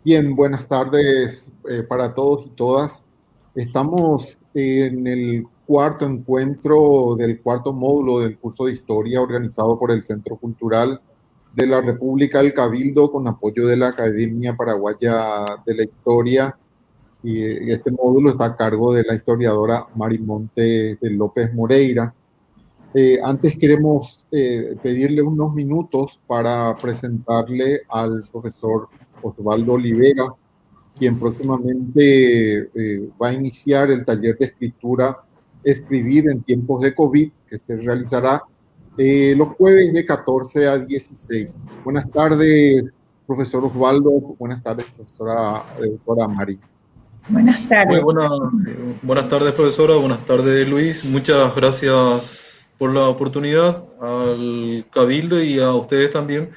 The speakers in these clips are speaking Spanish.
Bien, buenas tardes para todos y todas. Estamos en el cuarto encuentro del cuarto módulo del curso de historia organizado por el Centro Cultural de la República del Cabildo con apoyo de la Academia Paraguaya de la Historia. Y este módulo está a cargo de la historiadora Marimonte de López Moreira. Antes queremos pedirle unos minutos para presentarle al profesor Osvaldo Olivera, quien próximamente va a iniciar el taller de escritura Escribir en tiempos de COVID, que se realizará los jueves de 14 a 16. Buenas tardes, profesor Osvaldo. Buenas tardes, profesora doctora Mari. Buenas Muy tardes. buenas tardes, profesora. Buenas tardes, Luis. Muchas gracias por la oportunidad al Cabildo y a ustedes también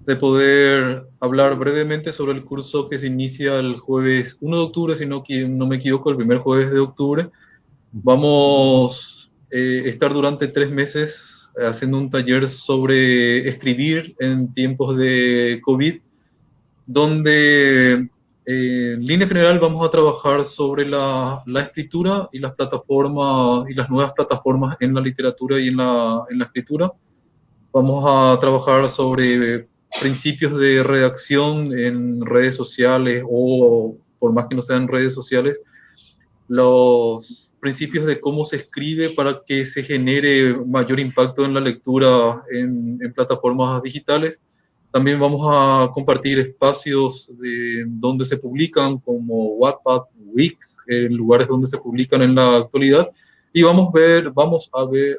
de poder hablar brevemente sobre el curso que se inicia el jueves 1 de octubre, si no me equivoco, el primer jueves de octubre. Vamos a estar durante 3 meses haciendo un taller sobre escribir en tiempos de COVID, donde en línea general vamos a trabajar sobre la escritura y las plataformas y las nuevas plataformas en la literatura y en la escritura. Vamos a trabajar sobre principios de redacción en redes sociales o, por más que no sean redes sociales, los principios de cómo se escribe para que se genere mayor impacto en la lectura en plataformas digitales. También vamos a compartir espacios donde se publican, como Wattpad, Wix, lugares donde se publican en la actualidad. Y vamos a ver,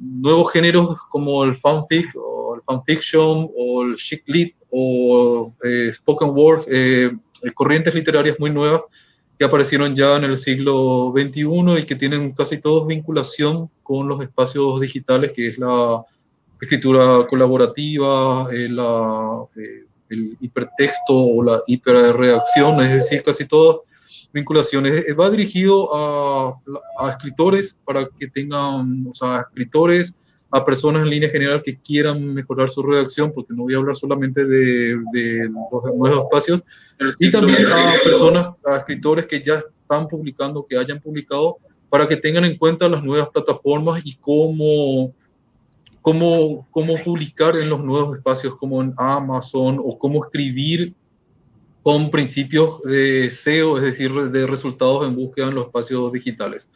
nuevos géneros como el fanfic, o el fanfiction, o el chick lit, o spoken word, corrientes literarias muy nuevas que aparecieron ya en el siglo XXI y que tienen casi todos vinculación con los espacios digitales, que es la escritura colaborativa, el hipertexto o la hiperreacción, es decir, casi todas vinculaciones. Va dirigido a escritores para que tengan, o sea, a escritores, a personas en línea general que quieran mejorar su redacción, porque no voy a hablar solamente de los nuevos espacios, y también a personas, a escritores que ya están publicando, que hayan publicado, para que tengan en cuenta las nuevas plataformas y cómo publicar en los nuevos espacios como en Amazon, o cómo escribir con principios de SEO, es decir, de resultados en búsqueda en los espacios digitales.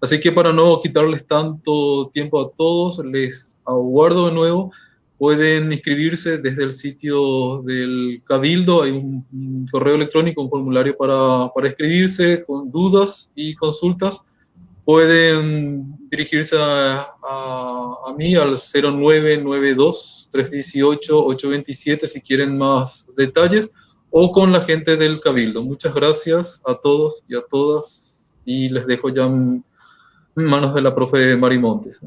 Así que para no quitarles tanto tiempo a todos, les aguardo de nuevo. Pueden inscribirse desde el sitio del Cabildo, hay un correo electrónico, un formulario para inscribirse con dudas y consultas. Pueden dirigirse a mí al 0992-318-827 si quieren más detalles, o con la gente del Cabildo. Muchas gracias a todos y a todas, y les dejo ya en manos de la profe Mari Montes.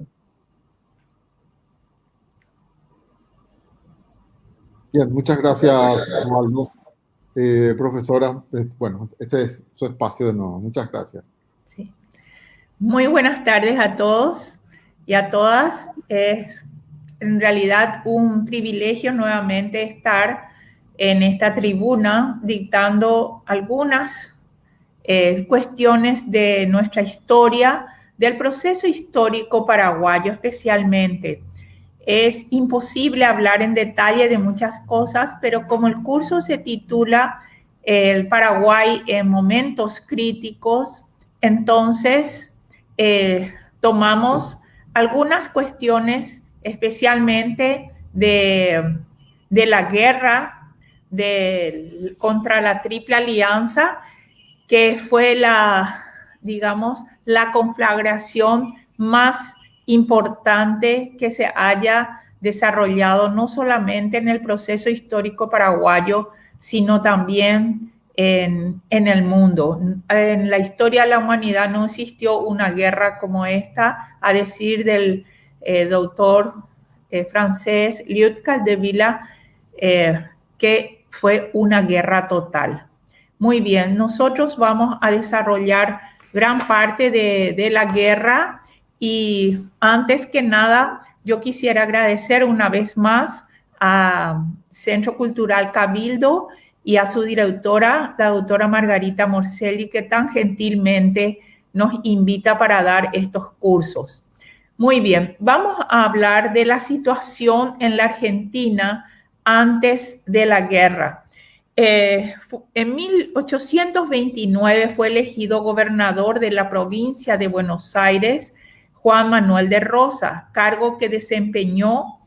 Bien, muchas gracias, Osvaldo. Profesora, bueno, este es su espacio de nuevo. Muchas gracias. Sí. Muy buenas tardes a todos y a todas. Es en realidad un privilegio nuevamente estar en esta tribuna dictando algunas cuestiones de nuestra historia, del proceso histórico paraguayo especialmente. Es imposible hablar en detalle de muchas cosas, pero como el curso se titula El Paraguay en momentos críticos, entonces tomamos algunas cuestiones especialmente de la guerra contra la Triple Alianza, que fue digamos, la conflagración más importante que se haya desarrollado no solamente en el proceso histórico paraguayo, sino también en el mundo. En la historia de la humanidad no existió una guerra como esta, a decir del doctor francés Liud Capdevila, que fue una guerra total. Muy bien, nosotros vamos a desarrollar gran parte de la guerra, y antes que nada yo quisiera agradecer una vez más a Centro Cultural Cabildo y a su directora, la doctora Margarita Morselli, que tan gentilmente nos invita para dar estos cursos. Muy bien, vamos a hablar de la situación en la Argentina antes de la guerra. En 1829 fue elegido gobernador de la provincia de Buenos Aires Juan Manuel de Rosas, cargo que desempeñó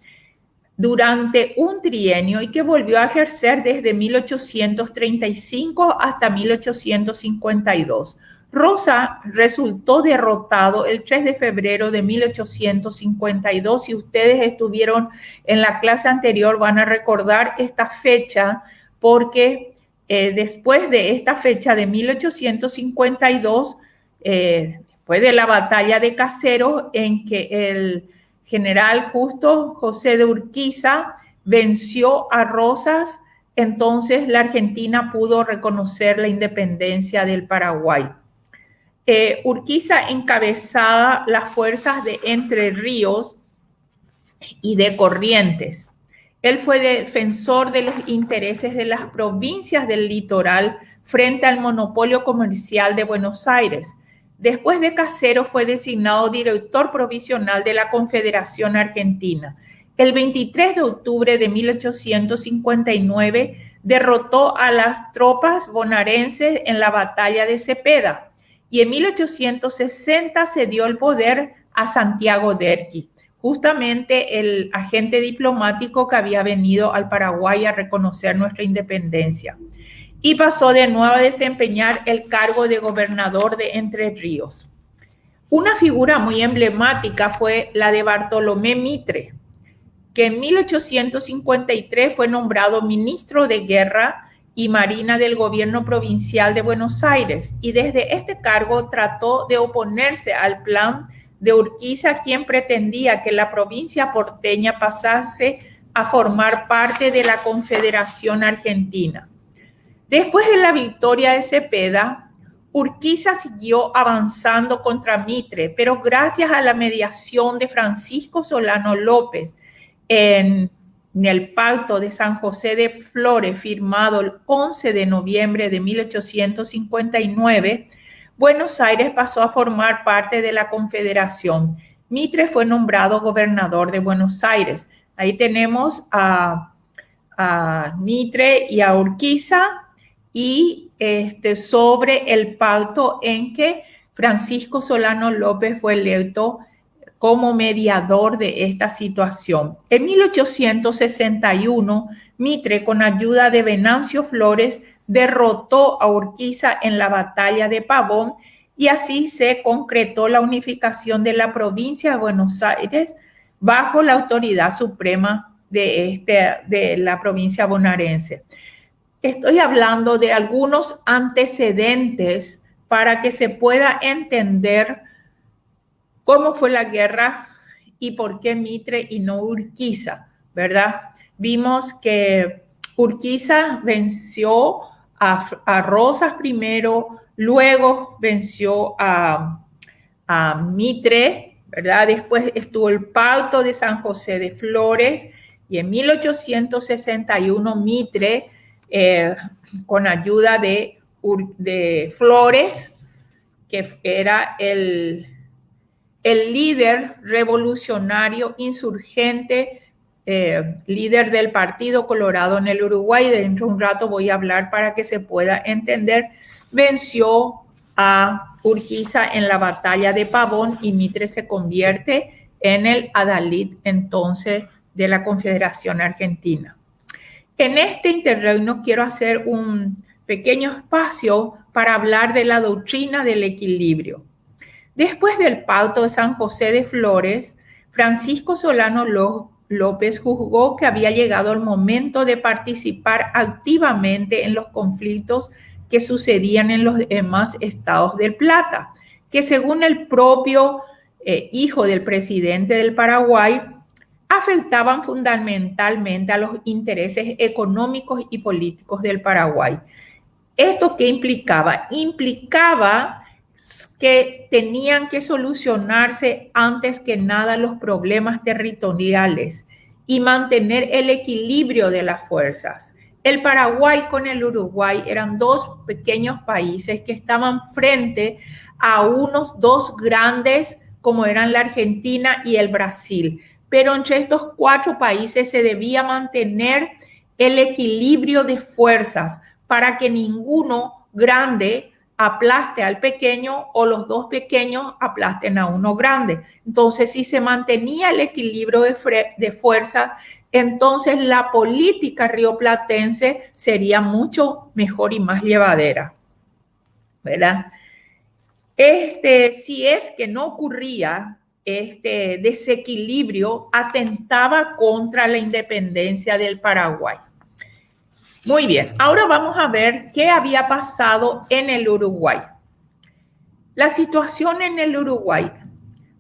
durante un trienio y que volvió a ejercer desde 1835 hasta 1852. Rosa resultó derrotado el 3 de febrero de 1852. Si ustedes estuvieron en la clase anterior, van a recordar esta fecha porque después de esta fecha de 1852, después de la batalla de Caseros, en que el general Justo José de Urquiza venció a Rosas, entonces la Argentina pudo reconocer la independencia del Paraguay. Urquiza encabezaba las fuerzas de Entre Ríos y de Corrientes. Él fue defensor de los intereses de las provincias del litoral frente al monopolio comercial de Buenos Aires. Después de Caseros fue designado director provisional de la Confederación Argentina. El 23 de octubre de 1859 derrotó a las tropas bonaerenses en la batalla de Cepeda y en 1860 cedió el poder a Santiago Derqui, justamente el agente diplomático que había venido al Paraguay a reconocer nuestra independencia. Y pasó de nuevo a desempeñar el cargo de gobernador de Entre Ríos. Una figura muy emblemática fue la de Bartolomé Mitre, que en 1853 fue nombrado ministro de Guerra y Marina del gobierno provincial de Buenos Aires, y desde este cargo trató de oponerse al plan de Urquiza, quien pretendía que la provincia porteña pasase a formar parte de la Confederación Argentina. Después de la victoria de Cepeda, Urquiza siguió avanzando contra Mitre, pero gracias a la mediación de Francisco Solano López en el Pacto de San José de Flores, firmado el 11 de noviembre de 1859, Buenos Aires pasó a formar parte de la Confederación. Mitre fue nombrado gobernador de Buenos Aires. Ahí tenemos a Mitre y a Urquiza, y sobre el pacto en que Francisco Solano López fue electo como mediador de esta situación. En 1861, Mitre, con ayuda de Venancio Flores, derrotó a Urquiza en la batalla de Pavón, y así se concretó la unificación de la provincia de Buenos Aires bajo la autoridad suprema de la provincia bonaerense. Estoy hablando de algunos antecedentes para que se pueda entender cómo fue la guerra y por qué Mitre y no Urquiza, ¿verdad? Vimos que Urquiza venció a Rosas primero, luego venció a Mitre, ¿verdad? Después estuvo el Pacto de San José de Flores, y en 1861 Mitre, con ayuda de Flores, que era el líder revolucionario insurgente, líder del Partido Colorado en el Uruguay, dentro de un rato voy a hablar para que se pueda entender, venció a Urquiza en la batalla de Pavón, y Mitre se convierte en el adalid entonces de la Confederación Argentina. En este interregno quiero hacer un pequeño espacio para hablar de la doctrina del equilibrio. Después del Pacto de San José de Flores, Francisco Solano López juzgó que había llegado el momento de participar activamente en los conflictos que sucedían en los demás estados del Plata, que según el propio hijo del presidente del Paraguay, afectaban fundamentalmente a los intereses económicos y políticos del Paraguay. ¿Esto qué implicaba? Implicaba que tenían que solucionarse antes que nada los problemas territoriales y mantener el equilibrio de las fuerzas. el Paraguay con el Uruguay eran dos pequeños países que estaban frente a unos dos grandes como eran la Argentina y el Brasil. Pero entre estos cuatro países se debía mantener el equilibrio de fuerzas para que ninguno grande aplaste al pequeño o los dos pequeños aplasten a uno grande. Entonces, si se mantenía el equilibrio de fuerzas, entonces la política rioplatense sería mucho mejor y más llevadera, ¿verdad? Si es que no ocurría este desequilibrio, atentaba contra la independencia del Paraguay. Muy bien, ahora vamos a ver qué había pasado en el Uruguay. La situación en el Uruguay.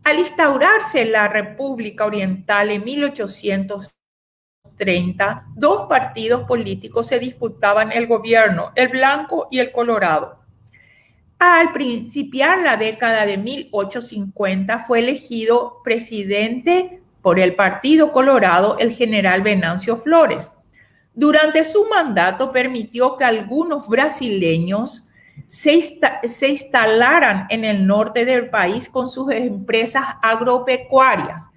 Al instaurarse la República Oriental en 1830, dos partidos políticos se disputaban el gobierno, el blanco y el colorado. Al principiar la década de 1850 fue elegido presidente por el Partido Colorado el general Venancio Flores. Durante su mandato permitió que algunos brasileños se instalaran en el norte del país con sus empresas agropecuarias.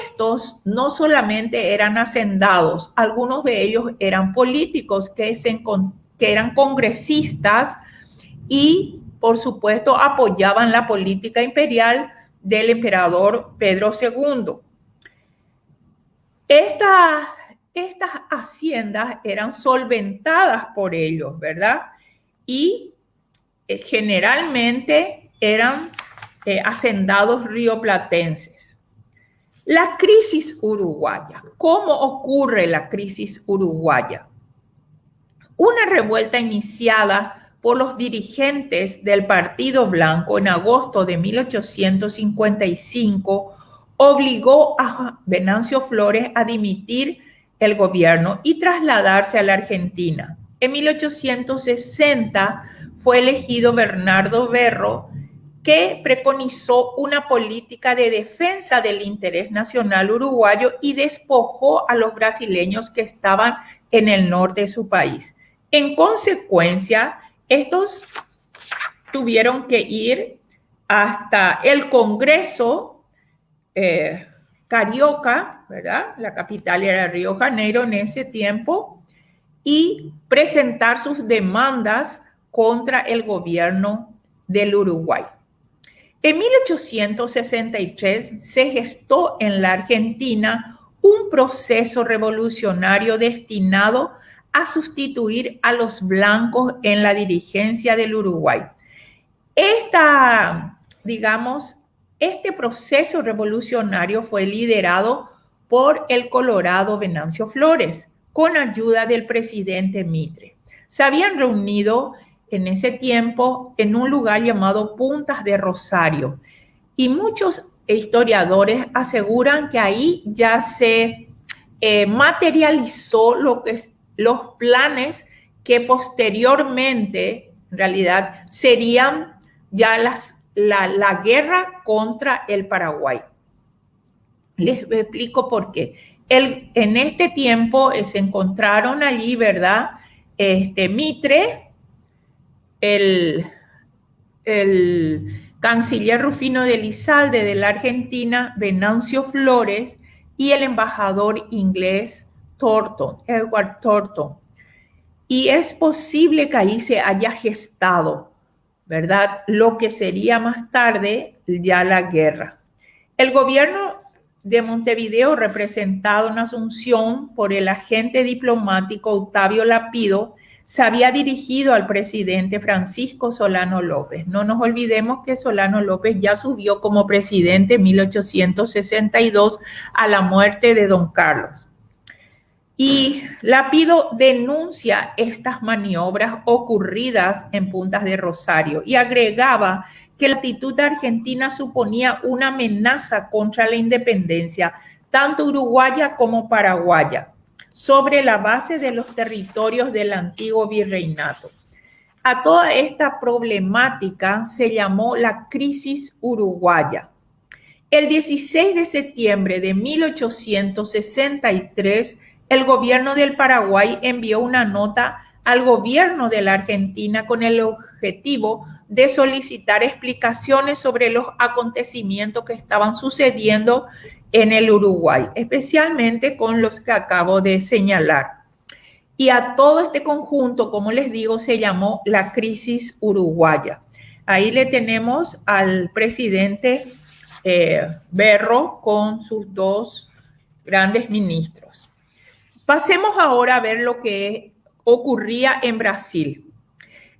Estos no solamente eran hacendados, algunos de ellos eran políticos que eran congresistas y, por supuesto, apoyaban la política imperial del emperador Pedro II. Estas haciendas eran solventadas por ellos, ¿verdad? Y generalmente eran hacendados rioplatenses. La crisis uruguaya. ¿Cómo ocurre la crisis uruguaya? Una revuelta iniciada por los dirigentes del Partido Blanco en agosto de 1855 obligó a Venancio Flores a dimitir el gobierno y trasladarse a la Argentina. En 1860 fue elegido Bernardo Berro, que preconizó una política de defensa del interés nacional uruguayo y despojó a los brasileños que estaban en el norte de su país. En consecuencia, estos tuvieron que ir hasta el Congreso Carioca, ¿verdad? La capital era Río Janeiro en ese tiempo, y presentar sus demandas contra el gobierno del Uruguay. En 1863 se gestó en la Argentina un proceso revolucionario destinado a sustituir a los blancos en la dirigencia del Uruguay. Este proceso revolucionario fue liderado por el colorado Venancio Flores, con ayuda del presidente Mitre. Se habían reunido en ese tiempo en un lugar llamado Puntas de Rosario, y muchos historiadores aseguran que ahí ya se materializó los planes que posteriormente, en realidad, serían ya la guerra contra el Paraguay. Les explico por qué. En este tiempo se encontraron allí, ¿verdad? Mitre, el canciller Rufino de Elizalde de la Argentina, Venancio Flores, y el embajador inglés Edward Thornton. Y es posible que ahí se haya gestado, ¿verdad?, lo que sería más tarde ya la guerra. El gobierno de Montevideo, representado en Asunción por el agente diplomático Octavio Lapido, se había dirigido al presidente Francisco Solano López. No nos olvidemos que Solano López ya subió como presidente en 1862 a la muerte de don Carlos. Y Lapido denuncia estas maniobras ocurridas en Puntas de Rosario y agregaba que la actitud argentina suponía una amenaza contra la independencia, tanto uruguaya como paraguaya, sobre la base de los territorios del antiguo virreinato. A toda esta problemática se llamó la crisis uruguaya. El 16 de septiembre de 1863, el gobierno del Paraguay envió una nota al gobierno de la Argentina con el objetivo de solicitar explicaciones sobre los acontecimientos que estaban sucediendo en el Uruguay, especialmente con los que acabo de señalar. Y a todo este conjunto, como les digo, se llamó la crisis uruguaya. Ahí le tenemos al presidente Berro con sus dos grandes ministros. Pasemos ahora a ver lo que ocurría en Brasil.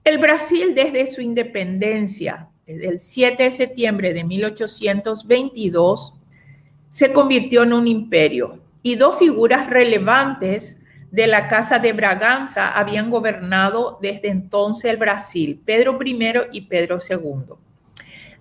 El Brasil, desde su independencia, desde el 7 de septiembre de 1822, se convirtió en un imperio y dos figuras relevantes de la Casa de Braganza habían gobernado desde entonces el Brasil, Pedro I y Pedro II.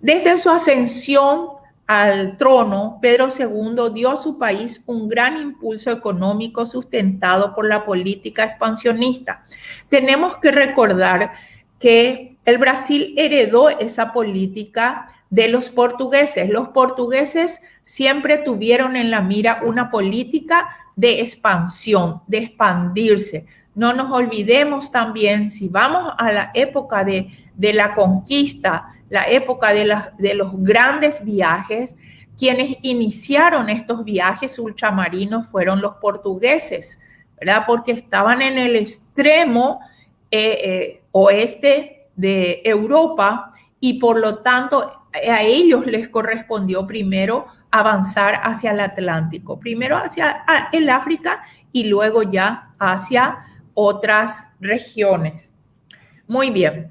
Desde su ascensión al trono, Pedro II dio a su país un gran impulso económico sustentado por la política expansionista. Tenemos que recordar que el Brasil heredó esa política de los portugueses. Los portugueses siempre tuvieron en la mira una política de expansión, de expandirse. No nos olvidemos también, si vamos a la época de la conquista, la época de los grandes viajes, quienes iniciaron estos viajes ultramarinos fueron los portugueses, ¿verdad? Porque estaban en el extremo oeste de Europa y por lo tanto a ellos les correspondió primero avanzar hacia el Atlántico, primero hacia el África y luego ya hacia otras regiones. Muy bien.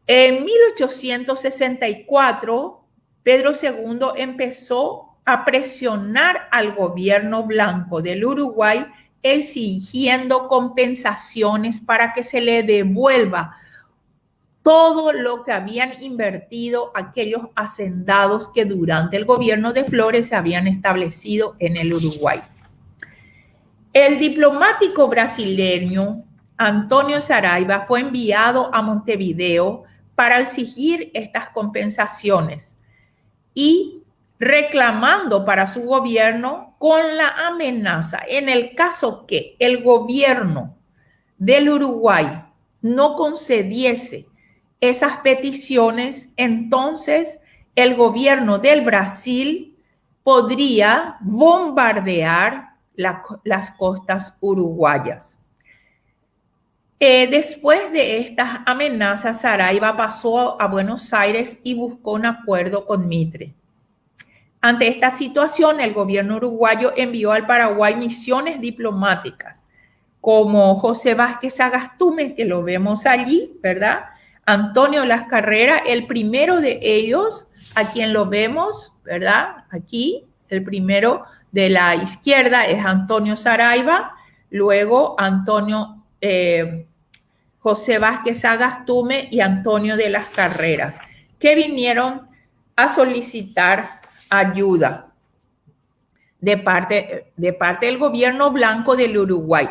En 1864, Pedro II empezó a presionar al gobierno blanco del Uruguay exigiendo compensaciones para que se le devuelva todo lo que habían invertido aquellos hacendados que durante el gobierno de Flores se habían establecido en el Uruguay. El diplomático brasileño Antonio Saraiva fue enviado a Montevideo para exigir estas compensaciones y reclamando para su gobierno con la amenaza, en el caso que el gobierno del Uruguay no concediese esas peticiones, entonces el gobierno del Brasil podría bombardear las costas uruguayas. Después de estas amenazas, Saraiva pasó a Buenos Aires y buscó un acuerdo con Mitre. Ante esta situación, el gobierno uruguayo envió al Paraguay misiones diplomáticas, como José Vázquez Sagastume, que lo vemos allí, ¿verdad? Antonio Las Carreras, el primero de ellos, a quien lo vemos, ¿verdad? Aquí, el primero de la izquierda es Antonio Saraiva, luego José Vázquez Sagastume y Antonio de Las Carreras, que vinieron a solicitar ayuda de parte del gobierno blanco del Uruguay.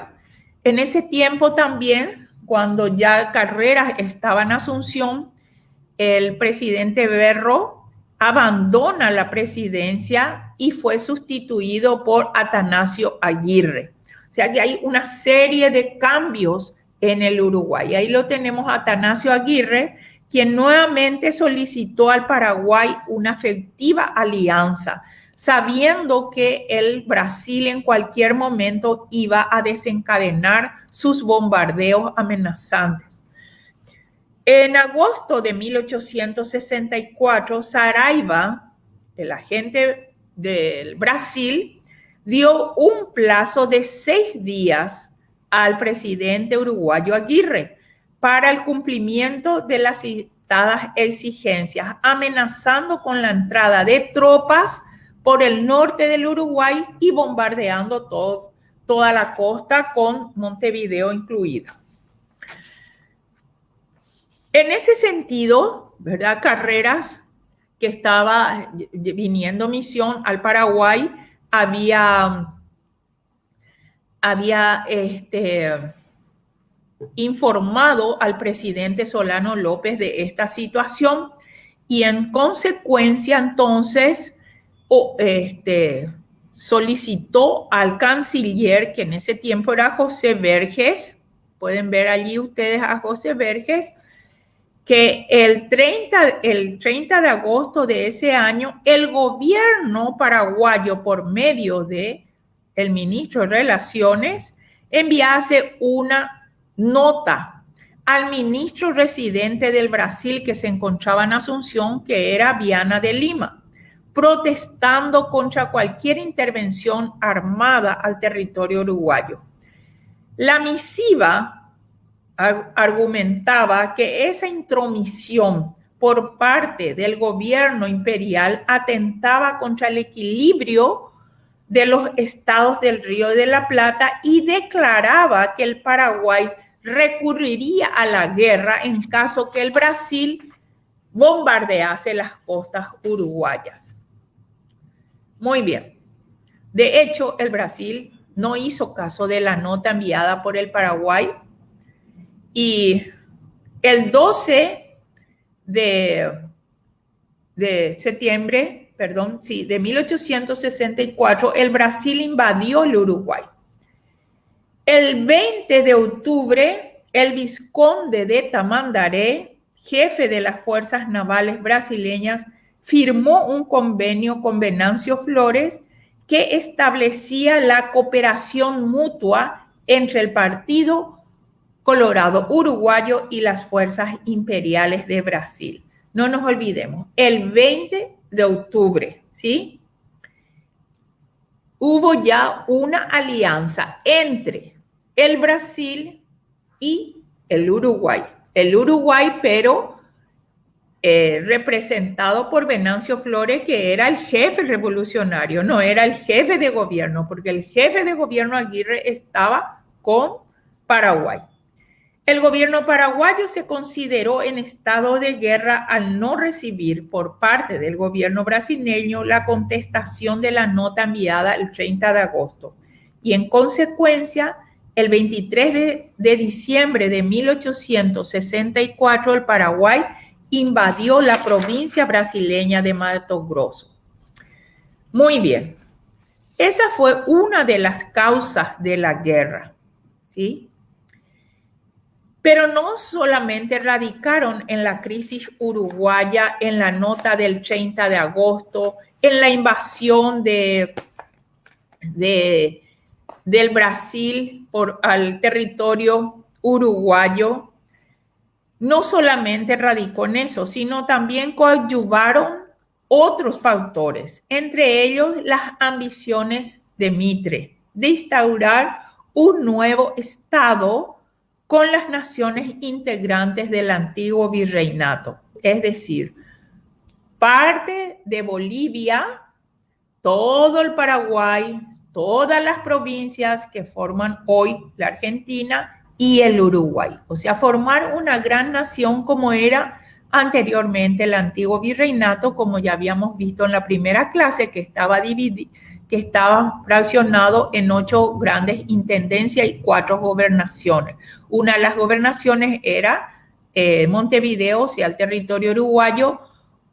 En ese tiempo también, cuando ya Carreras estaba en Asunción, el presidente Berro abandona la presidencia y fue sustituido por Atanasio Aguirre. O sea que hay una serie de cambios en el Uruguay. Ahí lo tenemos a Atanasio Aguirre, quien nuevamente solicitó al Paraguay una efectiva alianza, sabiendo que el Brasil en cualquier momento iba a desencadenar sus bombardeos amenazantes. En agosto de 1864, Saraiva, el agente del Brasil, dio un plazo de 6 días al presidente uruguayo Aguirre para el cumplimiento de las citadas exigencias, amenazando con la entrada de tropas por el norte del Uruguay y bombardeando toda la costa, con Montevideo incluida. En ese sentido, ¿verdad? Carreras, que estaba viniendo misión al Paraguay, había informado al presidente Solano López de esta situación y en consecuencia entonces solicitó al canciller, que en ese tiempo era José Vergés, pueden ver allí ustedes a José Vergés, que el 30 de agosto de ese año, el gobierno paraguayo, por medio de el ministro de Relaciones, enviase una nota al ministro residente del Brasil que se encontraba en Asunción, que era Viana de Lima, protestando contra cualquier intervención armada al territorio uruguayo. La misiva argumentaba que esa intromisión por parte del gobierno imperial atentaba contra el equilibrio de los estados del Río de la Plata y declaraba que el Paraguay recurriría a la guerra en caso que el Brasil bombardease las costas uruguayas. Muy bien. De hecho, el Brasil no hizo caso de la nota enviada por el Paraguay y el 12 de septiembre, de 1864, el Brasil invadió el Uruguay. El 20 de octubre, el vizconde de Tamandaré, jefe de las fuerzas navales brasileñas, firmó un convenio con Venancio Flores que establecía la cooperación mutua entre el Partido Colorado Uruguayo y las fuerzas imperiales de Brasil. No nos olvidemos, el 20 de octubre, ¿sí? Hubo ya una alianza entre el Brasil y el Uruguay. El Uruguay, pero representado por Venancio Flores, que era el jefe revolucionario, no era el jefe de gobierno, porque el jefe de gobierno Aguirre estaba con Paraguay. El gobierno paraguayo se consideró en estado de guerra al no recibir por parte del gobierno brasileño la contestación de la nota enviada el 30 de agosto. Y en consecuencia, el 23 de diciembre de 1864, el Paraguay invadió la provincia brasileña de Mato Grosso. Muy bien. Esa fue una de las causas de la guerra, ¿sí? Pero no solamente radicaron en la crisis uruguaya, en la nota del 30 de agosto, en la invasión del Brasil al territorio uruguayo. No solamente radicó en eso, sino también coadyuvaron otros factores, entre ellos las ambiciones de Mitre de instaurar un nuevo Estado con las naciones integrantes del antiguo virreinato, es decir, parte de Bolivia, todo el Paraguay, todas las provincias que forman hoy la Argentina y el Uruguay. O sea, formar una gran nación como era anteriormente el antiguo virreinato, como ya habíamos visto en la primera clase, que estaba dividido, que estaba fraccionado en 8 grandes intendencias y 4 gobernaciones. Una de las gobernaciones era Montevideo, o sea, el territorio uruguayo.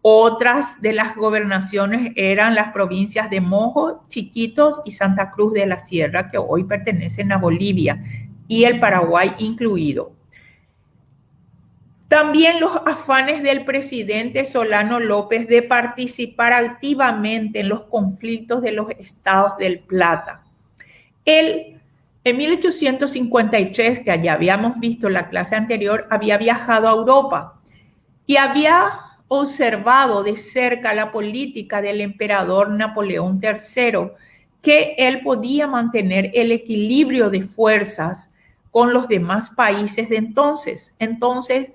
Otras de las gobernaciones eran las provincias de Mojo, Chiquitos y Santa Cruz de la Sierra, que hoy pertenecen a Bolivia, y el Paraguay incluido. También los afanes del presidente Solano López de participar activamente en los conflictos de los estados del Plata. Él, en 1853, que ya habíamos visto en la clase anterior, había viajado a Europa y había observado de cerca la política del emperador Napoleón III, que él podía mantener el equilibrio de fuerzas con los demás países de entonces. Entonces,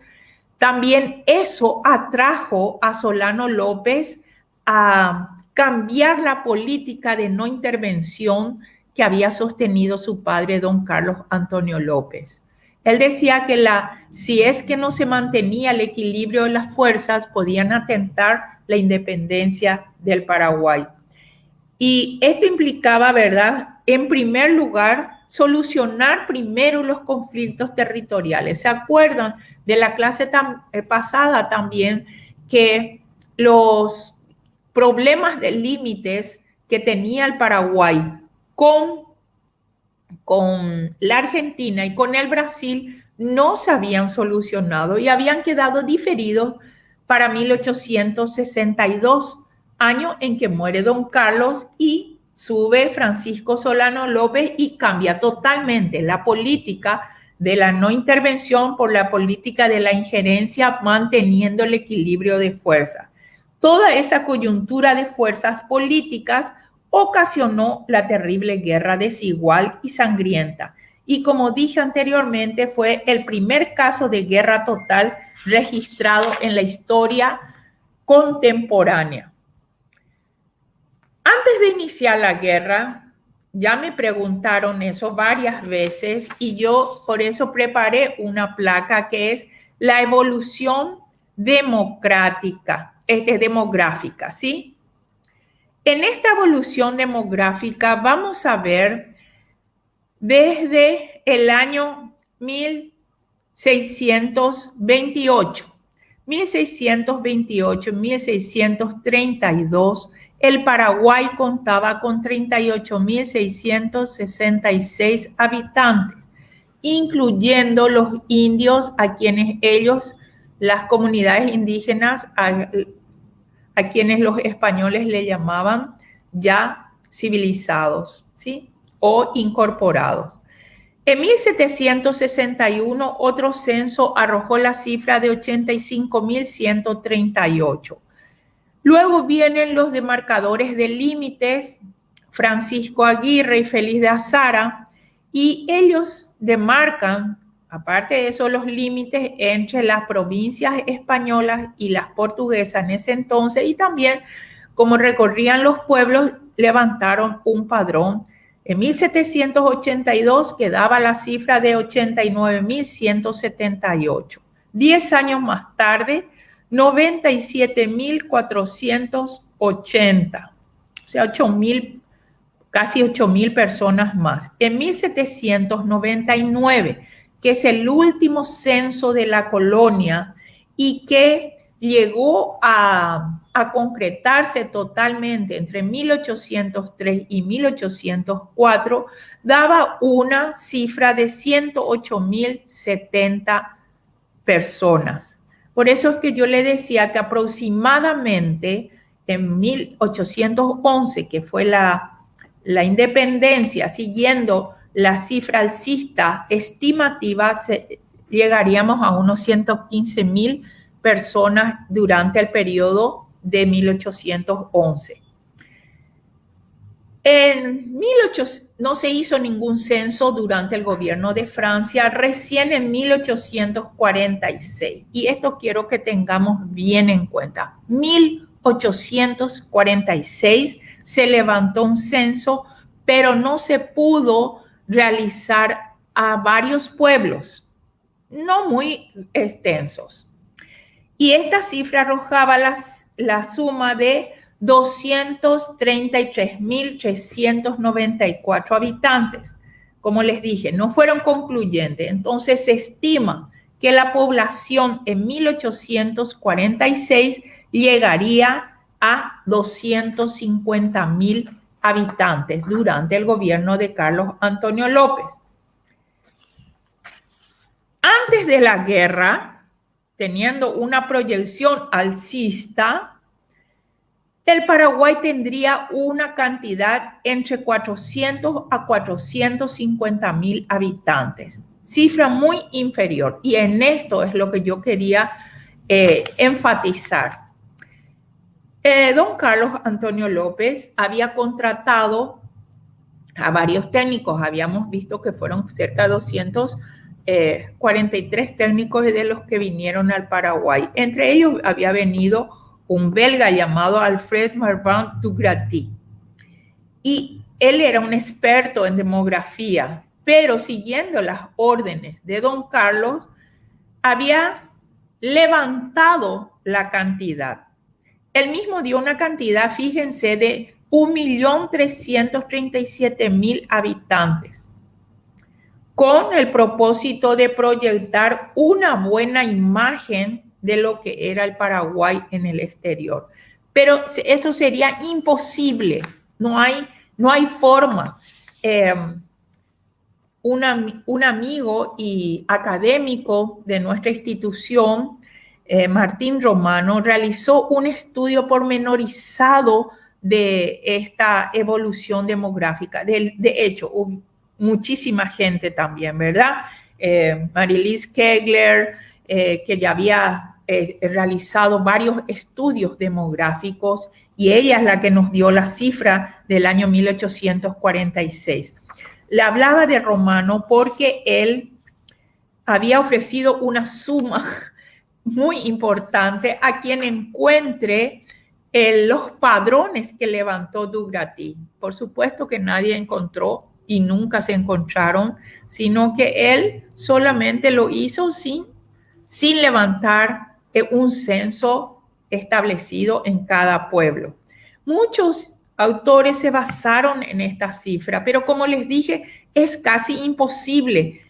también eso atrajo a Solano López a cambiar la política de no intervención que había sostenido su padre, don Carlos Antonio López. Él decía que si es que no se mantenía el equilibrio de las fuerzas, podían atentar la independencia del Paraguay. Y esto implicaba, ¿verdad?, en primer lugar, solucionar primero los conflictos territoriales. ¿Se acuerdan de la clase pasada también que los problemas de límites que tenía el Paraguay con la Argentina y con el Brasil no se habían solucionado y habían quedado diferidos para 1862, año en que muere don Carlos y sube Francisco Solano López y cambia totalmente la política de la no intervención por la política de la injerencia, manteniendo el equilibrio de fuerzas. Toda esa coyuntura de fuerzas políticas ocasionó la terrible guerra desigual y sangrienta. Y como dije anteriormente, fue el primer caso de guerra total registrado en la historia contemporánea. Antes de iniciar la guerra, ya me preguntaron eso varias veces y yo por eso preparé una placa que es la evolución demográfica, ¿sí? En esta evolución demográfica vamos a ver desde el año 1628, 1632, el Paraguay contaba con 38.666 habitantes, incluyendo los indios, a quienes ellos, las comunidades indígenas, a quienes los españoles le llamaban ya civilizados, ¿sí? O incorporados. En 1761, otro censo arrojó la cifra de 85.138. Luego vienen los demarcadores de límites, Francisco Aguirre y Félix de Azara, y ellos demarcan, aparte de eso, los límites entre las provincias españolas y las portuguesas en ese entonces, y también, como recorrían los pueblos, levantaron un padrón. En 1782 quedaba la cifra de 89.178. 10 años más tarde, 97.480. O sea, casi 8.000 personas más. En 1799, que es el último censo de la colonia y que llegó a concretarse totalmente entre 1803 y 1804, daba una cifra de 108.070 personas. Por eso es que yo le decía que aproximadamente en 1811, que fue la independencia, siguiendo la cifra alcista estimativa, llegaríamos a unos 115.000 personas durante el periodo de 1811. No se hizo ningún censo durante el gobierno de Francia, recién en 1846. Y esto quiero que tengamos bien en cuenta. 1846 se levantó un censo, pero no se pudo realizar a varios pueblos, no muy extensos. Y esta cifra arrojaba la suma de 233.394 habitantes. Como les dije, no fueron concluyentes. Entonces se estima que la población en 1846 llegaría a 250.000 habitantes durante el gobierno de Carlos Antonio López. Antes de la guerra, teniendo una proyección alcista, el Paraguay tendría una cantidad entre 400 a 450.000 habitantes, cifra muy inferior. Y en esto es lo que yo quería enfatizar. Don Carlos Antonio López había contratado a varios técnicos. Habíamos visto que fueron cerca de 243 técnicos de los que vinieron al Paraguay. Entre ellos había venido un belga llamado Alfred Marvin Dugraty. Y él era un experto en demografía, pero siguiendo las órdenes de don Carlos, había levantado la cantidad. Él mismo dio una cantidad, fíjense, de 1.337.000 habitantes, con el propósito de proyectar una buena imagen de lo que era el Paraguay en el exterior. Pero eso sería imposible, no hay forma. Un amigo y académico de nuestra institución, Martín Romano, realizó un estudio pormenorizado de esta evolución demográfica. De hecho, hubo muchísima gente también, ¿verdad? Marilis Kegler, que ya había realizado varios estudios demográficos, y ella es la que nos dio la cifra del año 1846. Le hablaba de Romano porque él había ofrecido una suma muy importante a quien encuentre los padrones que levantó Dugrati. Por supuesto que nadie encontró y nunca se encontraron, sino que él solamente lo hizo sin levantar un censo establecido en cada pueblo. Muchos autores se basaron en esta cifra, pero como les dije, es casi imposible.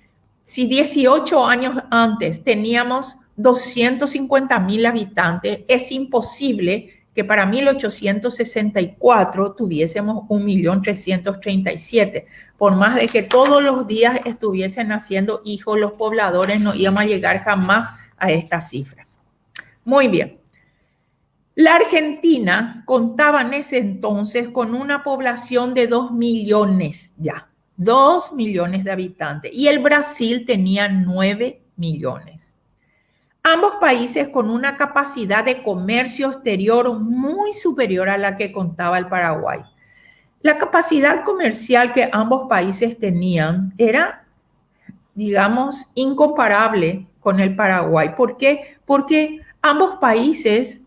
Si 18 años antes teníamos 250,000 habitantes, es imposible que para 1864 tuviésemos 1.337,000. Por más de que todos los días estuviesen naciendo hijos, los pobladores no íbamos a llegar jamás a esta cifra. Muy bien. La Argentina contaba en ese entonces con una población de 2 millones ya, 2 millones de habitantes, y el Brasil tenía 9 millones. Ambos países con una capacidad de comercio exterior muy superior a la que contaba el Paraguay. La capacidad comercial que ambos países tenían era, digamos, incomparable con el Paraguay. ¿Por qué? Porque ambos países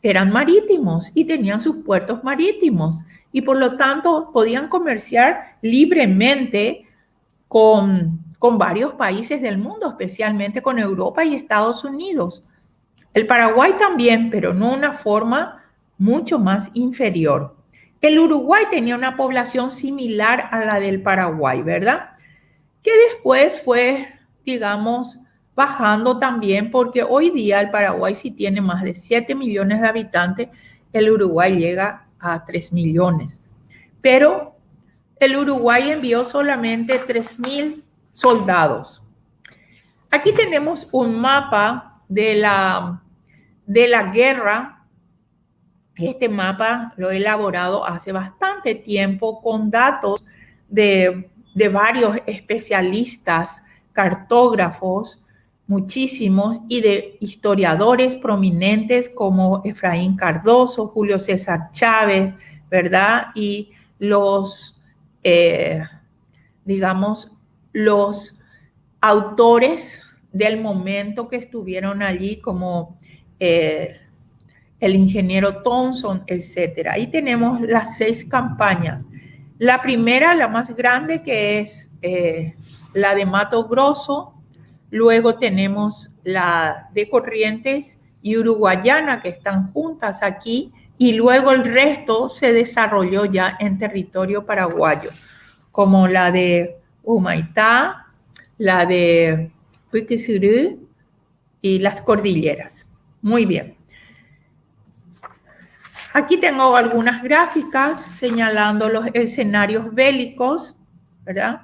eran marítimos y tenían sus puertos marítimos y por lo tanto podían comerciar libremente con varios países del mundo, especialmente con Europa y Estados Unidos. El Paraguay también, pero no una forma mucho más inferior. El Uruguay tenía una población similar a la del Paraguay, ¿verdad? Que después fue, digamos, bajando también, porque hoy día el Paraguay sí tiene más de 7 millones de habitantes, el Uruguay llega a 3 millones. Pero el Uruguay envió solamente 3,000 soldados. Aquí tenemos un mapa de la guerra. Este mapa lo he elaborado hace bastante tiempo con datos de varios especialistas, cartógrafos, muchísimos, y de historiadores prominentes como Efraín Cardoso, Julio César Chávez, ¿verdad? Y digamos, los autores del momento que estuvieron allí, como el ingeniero Thompson, etc. Ahí tenemos las 6 campañas. La primera, la más grande, que es la de Mato Grosso. Luego tenemos la de Corrientes y Uruguayana, que están juntas aquí. Y luego el resto se desarrolló ya en territorio paraguayo, como la de Humaitá, la de Puquisirú y las cordilleras. Muy bien. Aquí tengo algunas gráficas señalando los escenarios bélicos, ¿verdad?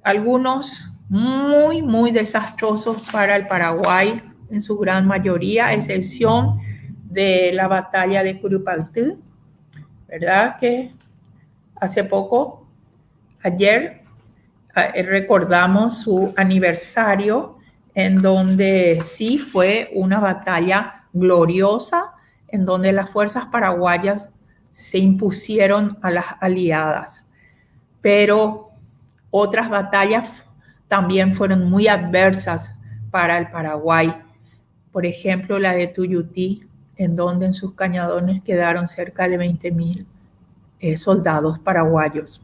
Algunos muy, muy desastrosos para el Paraguay, en su gran mayoría, a excepción de la batalla de Curupaytú, ¿verdad? Que hace poco, ayer, recordamos su aniversario, en donde sí fue una batalla gloriosa, en donde las fuerzas paraguayas se impusieron a las aliadas. Pero otras batallas también fueron muy adversas para el Paraguay. Por ejemplo, la de Tuyutí, en donde en sus cañadones quedaron cerca de 20,000 soldados paraguayos.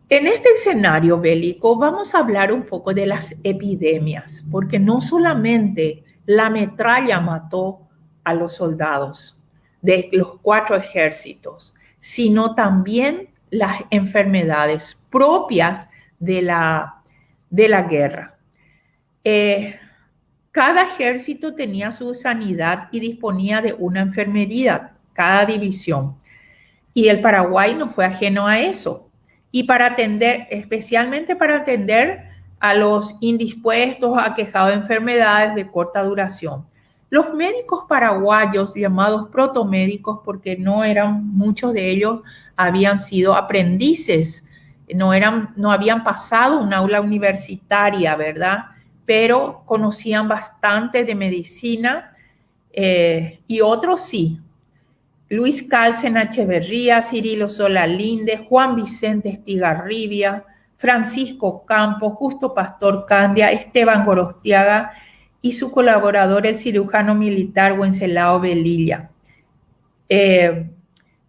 En este escenario bélico vamos a hablar un poco de las epidemias, porque no solamente la metralla mató a los soldados de los 4 ejércitos, sino también las enfermedades propias de la guerra. Cada ejército tenía su sanidad y disponía de una enfermería, cada división. Y el Paraguay no fue ajeno a eso. Y para atender, especialmente para atender a los indispuestos, aquejados de enfermedades de corta duración. Los médicos paraguayos, llamados protomédicos, porque no eran, muchos de ellos habían sido aprendices, no habían pasado un aula universitaria, ¿verdad? Pero conocían bastante de medicina, y otros sí. Luis Calcen Echeverría, Cirilo Solalinde, Juan Vicente Estigarribia, Francisco Campos, Justo Pastor Candia, Esteban Gorostiaga y su colaborador, el cirujano militar Wenceslao Velilla.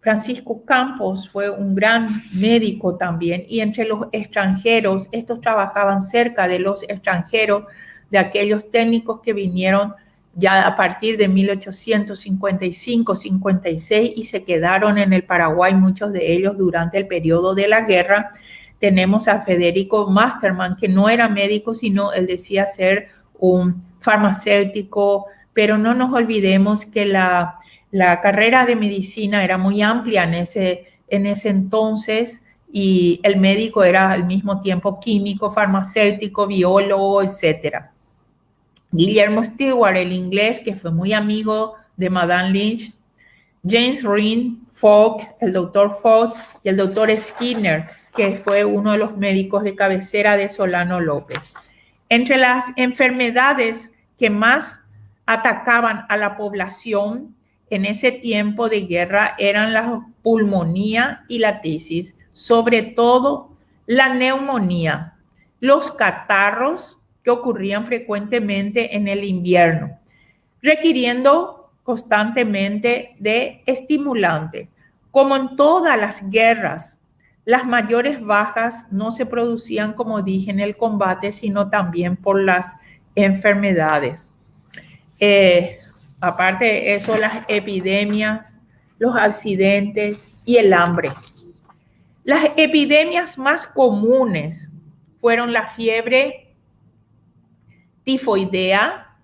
Francisco Campos fue un gran médico también, y entre los extranjeros, estos trabajaban cerca de los extranjeros, de aquellos técnicos que vinieron ya a partir de 1855-56 y se quedaron en el Paraguay, muchos de ellos durante el periodo de la guerra. Tenemos a Federico Masterman, que no era médico, sino él decía ser un farmacéutico, pero no nos olvidemos que la carrera de medicina era muy amplia en ese entonces, y el médico era al mismo tiempo químico, farmacéutico, biólogo, etcétera. Guillermo Stewart, el inglés, que fue muy amigo de Madame Lynch, James Rhyn Falk, el doctor Falk, y el doctor Skinner, que fue uno de los médicos de cabecera de Solano López. Entre las enfermedades que más atacaban a la población en ese tiempo de guerra eran la pulmonía y la tisis, sobre todo la neumonía, los catarros que ocurrían frecuentemente en el invierno, requiriendo constantemente de estimulante. Como en todas las guerras, las mayores bajas no se producían, como dije, en el combate, sino también por las enfermedades. Aparte de eso, las epidemias, los accidentes y el hambre. Las epidemias más comunes fueron la fiebre tifoidea,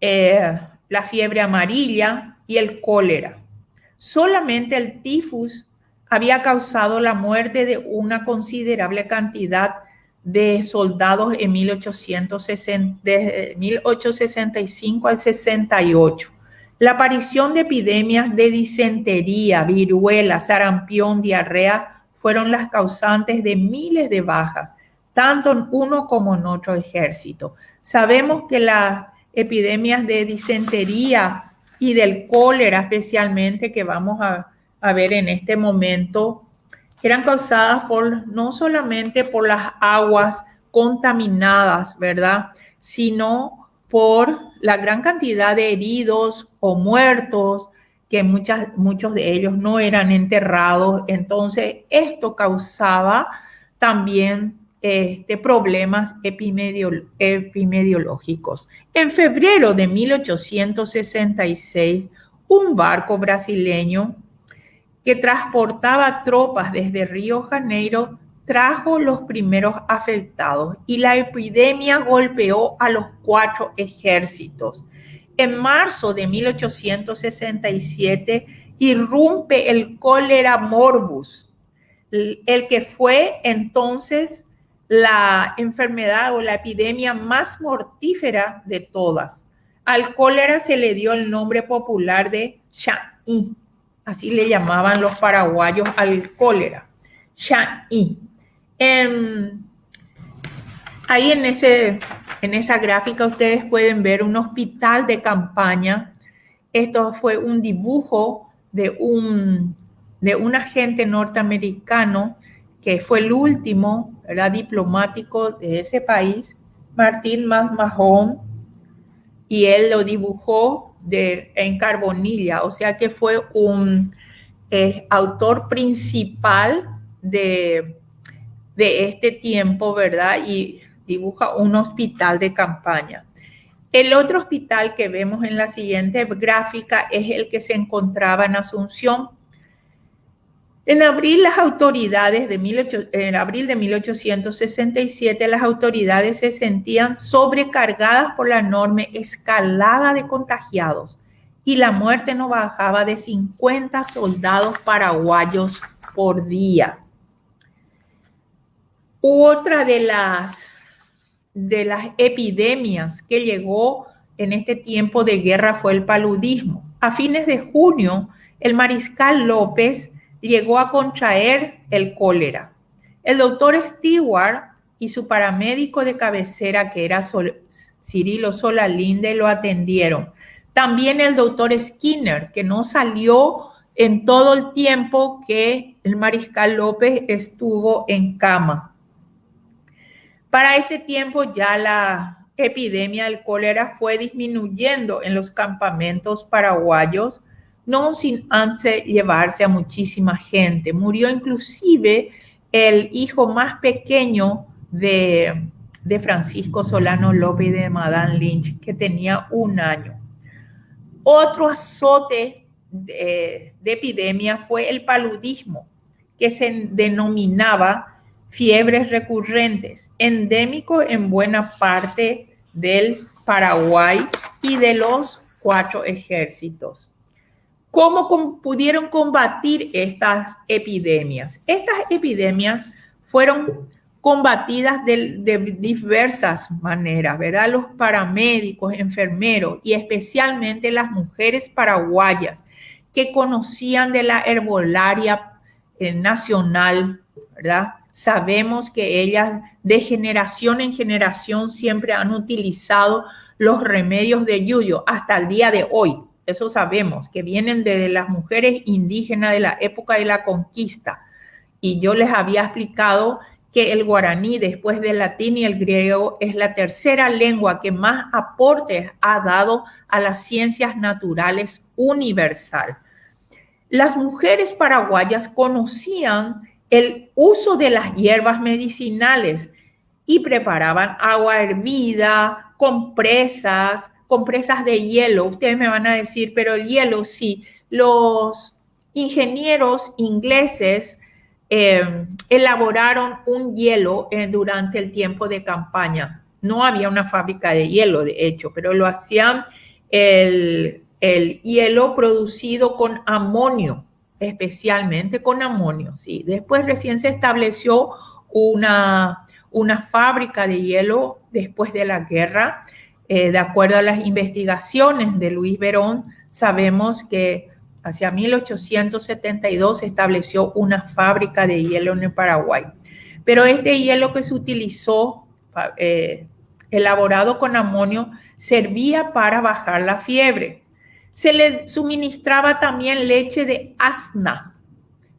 la fiebre amarilla y el cólera. Solamente el tifus había causado la muerte de una considerable cantidad de soldados en 1860, desde 1865 al 68. La aparición de epidemias de disentería, viruela, sarampión, diarrea fueron las causantes de miles de bajas, tanto en uno como en otro ejército. Sabemos que las epidemias de disentería y del cólera, especialmente, que vamos a ver en este momento, eran causadas no solamente por las aguas contaminadas, ¿verdad?, sino por la gran cantidad de heridos o muertos, que muchos de ellos no eran enterrados. Entonces, esto causaba también problemas epidemiológicos. En febrero de 1866, un barco brasileño que transportaba tropas desde Río Janeiro trajo los primeros afectados, y la epidemia golpeó a los 4 ejércitos. En marzo de 1867 irrumpe el cólera morbus, el que fue entonces la enfermedad o la epidemia más mortífera de todas. Al cólera se le dio el nombre popular de Shan-y. Así le llamaban los paraguayos al cólera, Shan-y. Ahí en esa gráfica ustedes pueden ver un hospital de campaña. Esto fue un dibujo de un agente norteamericano que fue el último, ¿verdad?, diplomático de ese país, Martín Mahón, y él lo dibujó en carbonilla, o sea que fue un autor principal de este tiempo, ¿verdad? Y dibuja un hospital de campaña. El otro hospital que vemos en la siguiente gráfica es el que se encontraba en Asunción. En abril de 1867, las autoridades se sentían sobrecargadas por la enorme escalada de contagiados y la muerte no bajaba de 50 soldados paraguayos por día. Otra de las epidemias que llegó en este tiempo de guerra fue el paludismo. A fines de junio, el mariscal López llegó a contraer el cólera. El doctor Stewart y su paramédico de cabecera, que era Cirilo Solalinde, lo atendieron. También el doctor Skinner, que no salió en todo el tiempo que el mariscal López estuvo en cama. Para ese tiempo ya la epidemia del cólera fue disminuyendo en los campamentos paraguayos, no sin antes llevarse a muchísima gente. Murió inclusive el hijo más pequeño de Francisco Solano López y de Madame Lynch, que tenía 1 año. Otro azote de epidemia fue el paludismo, que se denominaba fiebres recurrentes, endémico en buena parte del Paraguay y de los 4 ejércitos. ¿Cómo pudieron combatir estas epidemias? Estas epidemias fueron combatidas de diversas maneras, ¿verdad? Los paramédicos, enfermeros y especialmente las mujeres paraguayas que conocían de la herbolaria nacional, ¿verdad? Sabemos que ellas de generación en generación siempre han utilizado los remedios de yuyo hasta el día de hoy. Eso sabemos, que vienen de las mujeres indígenas de la época de la conquista. Y yo les había explicado que el guaraní, después del latín y el griego, es la tercera lengua que más aportes ha dado a las ciencias naturales universal. Las mujeres paraguayas conocían el uso de las hierbas medicinales y preparaban agua hervida, compresas de hielo. Ustedes me van a decir, pero el hielo sí. Los ingenieros ingleses elaboraron un hielo durante el tiempo de campaña. No había una fábrica de hielo, de hecho, pero lo hacían el hielo producido con amonio, especialmente con amonio, sí. Después recién se estableció una fábrica de hielo después de la guerra. De acuerdo a las investigaciones de Luis Verón, sabemos que hacia 1872 se estableció una fábrica de hielo en el Paraguay. Pero este hielo que se utilizó, elaborado con amonio, servía para bajar la fiebre. Se le suministraba también leche de asna.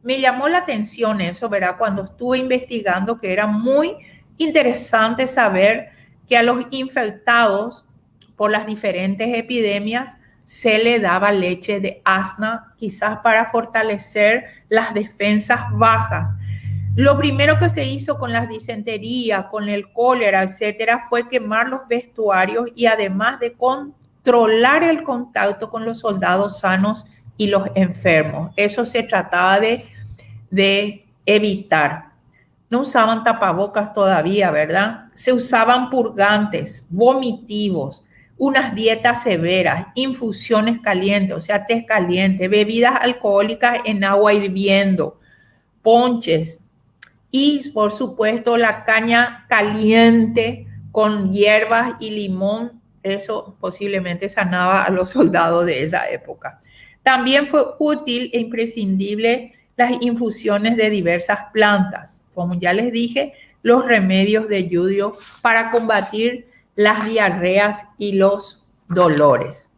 Me llamó la atención eso, ¿verdad? Cuando estuve investigando, que era muy interesante saber que a los infectados por las diferentes epidemias se le daba leche de asna, quizás para fortalecer las defensas bajas. Lo primero que se hizo con las disenterías, con el cólera, etcétera, fue quemar los vestuarios y además de controlar el contacto con los soldados sanos y los enfermos. Eso se trataba de evitar. No usaban tapabocas todavía, ¿verdad? Se usaban purgantes, vomitivos, unas dietas severas, infusiones calientes, o sea, té caliente, bebidas alcohólicas en agua hirviendo, ponches y, por supuesto, la caña caliente con hierbas y limón. Eso posiblemente sanaba a los soldados de esa época. También fue útil e imprescindible las infusiones de diversas plantas. Como ya les dije, los remedios de yuyo para combatir las diarreas y los dolores.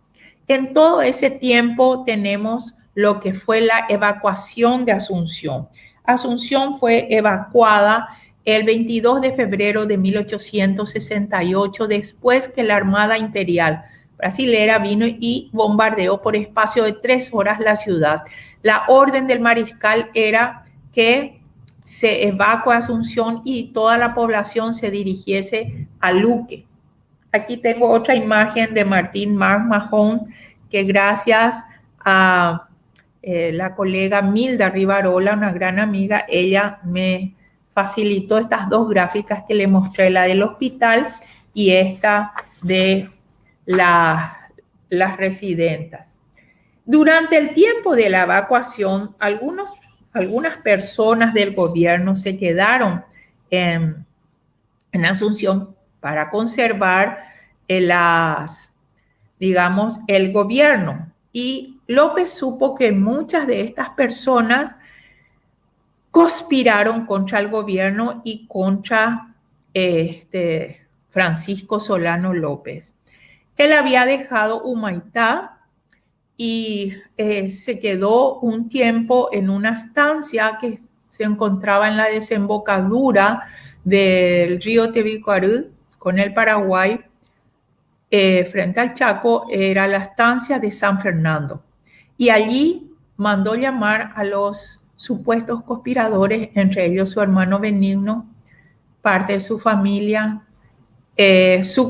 En todo ese tiempo tenemos lo que fue la evacuación de Asunción. Asunción fue evacuada el 22 de febrero de 1868, después que la Armada Imperial brasilera vino y bombardeó por espacio de 3 horas la ciudad. La orden del mariscal era que se evacue Asunción y toda la población se dirigiese a Luque. Aquí tengo otra imagen de Martín Mahón, que gracias a la colega Milda Rivarola, una gran amiga, ella me facilitó estas 2 gráficas que le mostré, la del hospital y esta de las residentas. Durante el tiempo de la evacuación, algunas personas del gobierno se quedaron en Asunción para conservar digamos, el gobierno. Y López supo que muchas de estas personas conspiraron contra el gobierno y contra Francisco Solano López. Él había dejado Humaitá y se quedó un tiempo en una estancia que se encontraba en la desembocadura del río Tebicuarú con el Paraguay, frente al Chaco. Era la estancia de San Fernando. Y allí mandó llamar a los supuestos conspiradores, entre ellos su hermano Benigno, parte de su familia, sus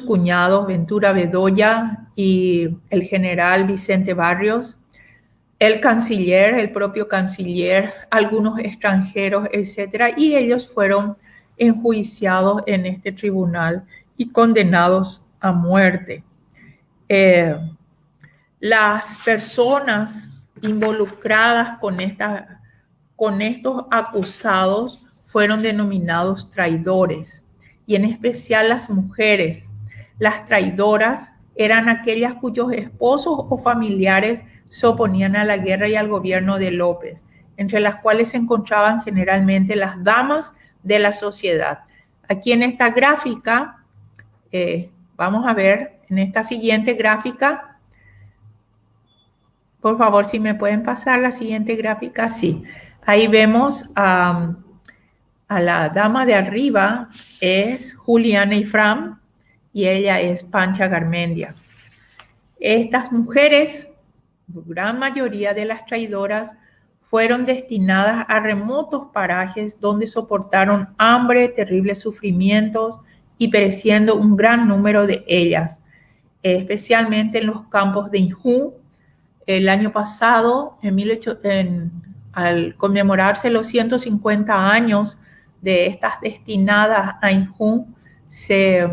cuñados Ventura Bedoya y el general Vicente Barrios, el canciller, el propio canciller, algunos extranjeros, etcétera, y ellos fueron enjuiciados en este tribunal y condenados a muerte. Las personas involucradas con estos acusados fueron denominados traidores, y en especial las mujeres. Las traidoras eran aquellas cuyos esposos o familiares se oponían a la guerra y al gobierno de López, entre las cuales se encontraban generalmente las damas de la sociedad. Aquí en esta gráfica, vamos a ver, en esta siguiente gráfica, por favor, si me pueden pasar la siguiente gráfica, sí. Ahí vemos a la dama de arriba, es Juliana Ifram, y ella es Pancha Garmendia. Estas mujeres, la gran mayoría de las traidoras, fueron destinadas a remotos parajes donde soportaron hambre, terribles sufrimientos y pereciendo un gran número de ellas, especialmente en los campos de Injú. El año pasado, al conmemorarse los 150 años de estas destinadas a Injú, se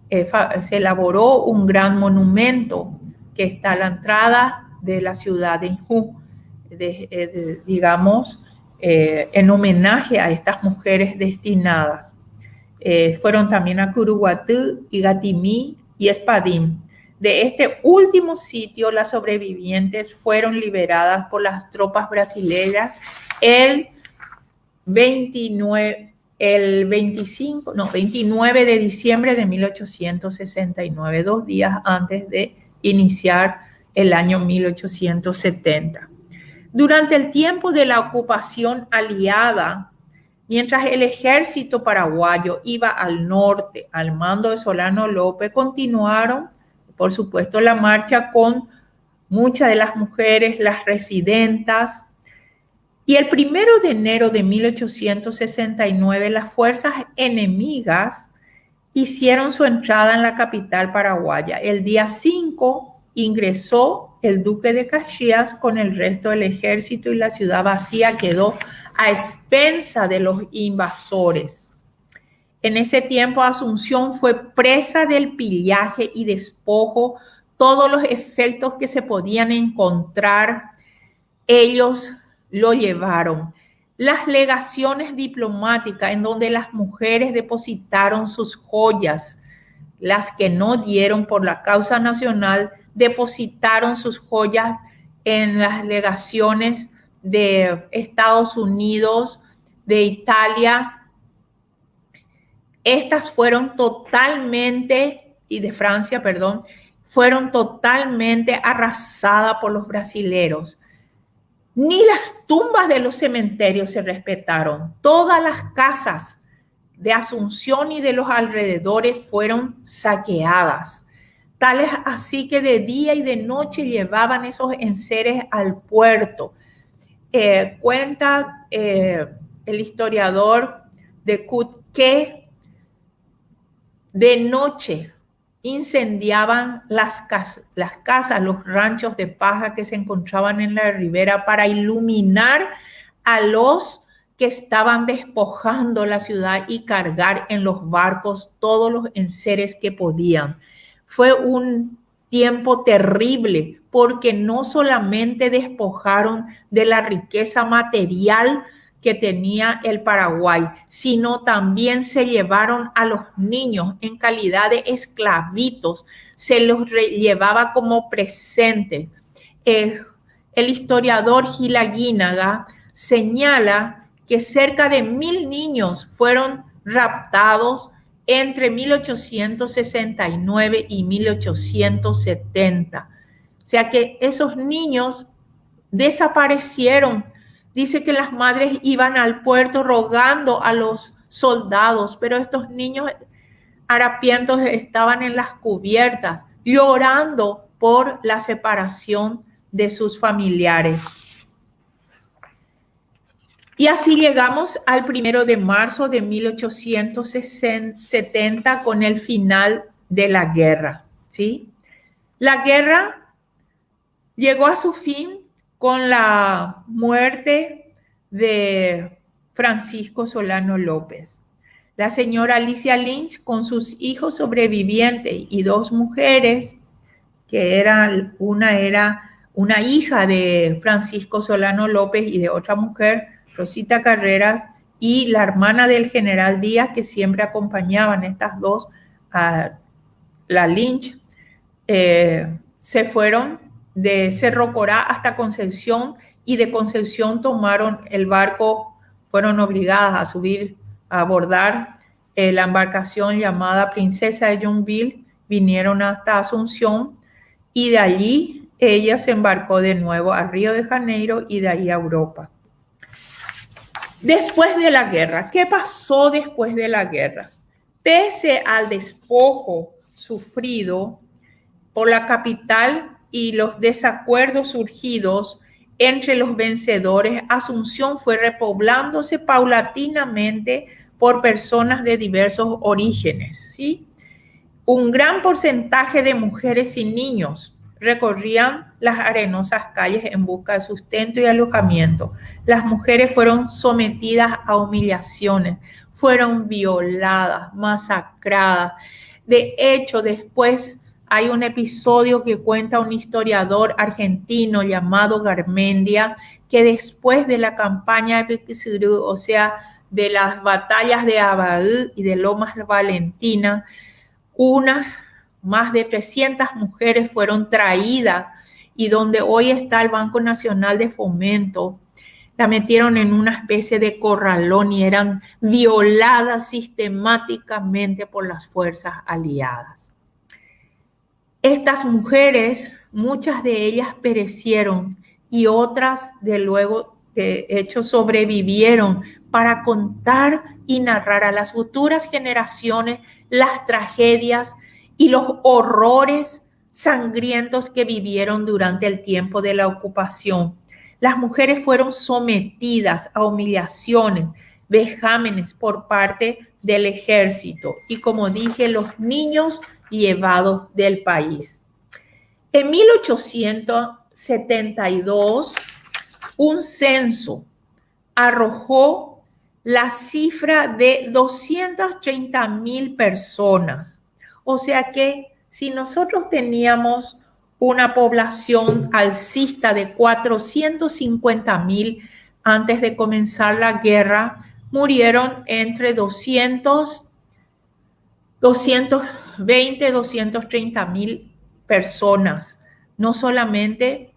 elaboró un gran monumento que está a la entrada de la ciudad de Injú, digamos, en homenaje a estas mujeres destinadas. Fueron también a Curuguatú, Igatimí y Espadim. De este último sitio, las sobrevivientes fueron liberadas por las tropas brasileñas el 29 de diciembre de 1869, 2 días antes de iniciar el año 1870. Durante el tiempo de la ocupación aliada, mientras el ejército paraguayo iba al norte al mando de Solano López, continuaron, por supuesto, la marcha con muchas de las mujeres, las residentas. Y el 1 de enero de 1869, las fuerzas enemigas hicieron su entrada en la capital paraguaya. El día 5 ingresó el duque de Caxias con el resto del ejército y la ciudad vacía quedó a expensa de los invasores. En ese tiempo, Asunción fue presa del pillaje y despojo. Todos los efectos que se podían encontrar, ellos lo llevaron. Las legaciones diplomáticas en donde las mujeres depositaron sus joyas, las que no dieron por la causa nacional, depositaron sus joyas en las legaciones de Estados Unidos, de Italia. Estas fueron totalmente, y de Francia, perdón, fueron totalmente arrasadas por los brasileros. Ni las tumbas de los cementerios se respetaron. Todas las casas de Asunción y de los alrededores fueron saqueadas. Tales así que de día y de noche llevaban esos enseres al puerto. Cuenta el historiador de Kut que de noche incendiaban las casas, los ranchos de paja que se encontraban en la ribera para iluminar a los que estaban despojando la ciudad y cargar en los barcos todos los enseres que podían. Fue un tiempo terrible, porque no solamente despojaron de la riqueza material que tenía el Paraguay, sino también se llevaron a los niños en calidad de esclavitos, se los llevaba como presentes. El historiador Gil Aguinaga señala que cerca de 1.000 niños fueron raptados entre 1869 y 1870. O sea que esos niños desaparecieron. Dice que las madres iban al puerto rogando a los soldados, pero estos niños harapientos estaban en las cubiertas, llorando por la separación de sus familiares. Y así llegamos al 1 de marzo de 1870 con el final de la guerra, ¿sí? La guerra llegó a su fin con la muerte de Francisco Solano López. La señora Alicia Lynch, con sus hijos sobrevivientes y 2 mujeres, que una era una hija de Francisco Solano López y de otra mujer, Rosita Carreras, y la hermana del general Díaz, que siempre acompañaban estas dos a la Lynch, se fueron de Cerro Corá hasta Concepción, y de Concepción tomaron el barco, fueron obligadas a subir, a abordar la embarcación llamada Princesa de Joinville, vinieron hasta Asunción, y de allí ella se embarcó de nuevo a Río de Janeiro y de ahí a Europa. Después de la guerra, ¿qué pasó después de la guerra? Pese al despojo sufrido por la capital y los desacuerdos surgidos entre los vencedores, Asunción fue repoblándose paulatinamente por personas de diversos orígenes, ¿sí? Un gran porcentaje de mujeres y niños recorrían las arenosas calles en busca de sustento y alojamiento. Las mujeres fueron sometidas a humillaciones, fueron violadas, masacradas. De hecho, después hay un episodio que cuenta un historiador argentino llamado Garmendia, que después de la campaña de Picazurú, o sea, de las batallas de Abaú y de Lomas Valentina, unas más de 300 mujeres fueron traídas, y donde hoy está el Banco Nacional de Fomento, la metieron en una especie de corralón y eran violadas sistemáticamente por las fuerzas aliadas. Estas mujeres, muchas de ellas perecieron y otras, de hecho, sobrevivieron para contar y narrar a las futuras generaciones las tragedias y los horrores sangrientos que vivieron durante el tiempo de la ocupación. Las mujeres fueron sometidas a humillaciones, vejámenes por parte del ejército y, como dije, los niños llevados del país. En 1872, un censo arrojó la cifra de 230,000 personas. O sea que si nosotros teníamos una población alcista de 450,000 antes de comenzar la guerra, murieron entre 220, 230,000 personas, no solamente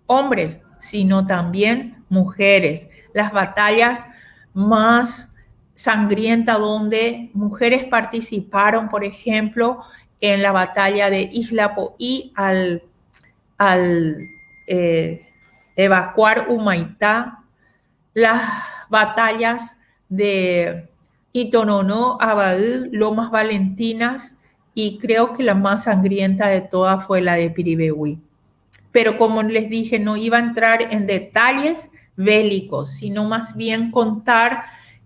hombres, sino también mujeres. Las batallas más sangrientas donde mujeres participaron, por ejemplo, en la batalla de Isla Poí al evacuar Humaitá, las batallas de Itonono, Abaú, Lomas Valentinas, y creo que la más sangrienta de todas fue la de Piribehuí. Pero como les dije, no iba a entrar en detalles bélicos, sino más bien contar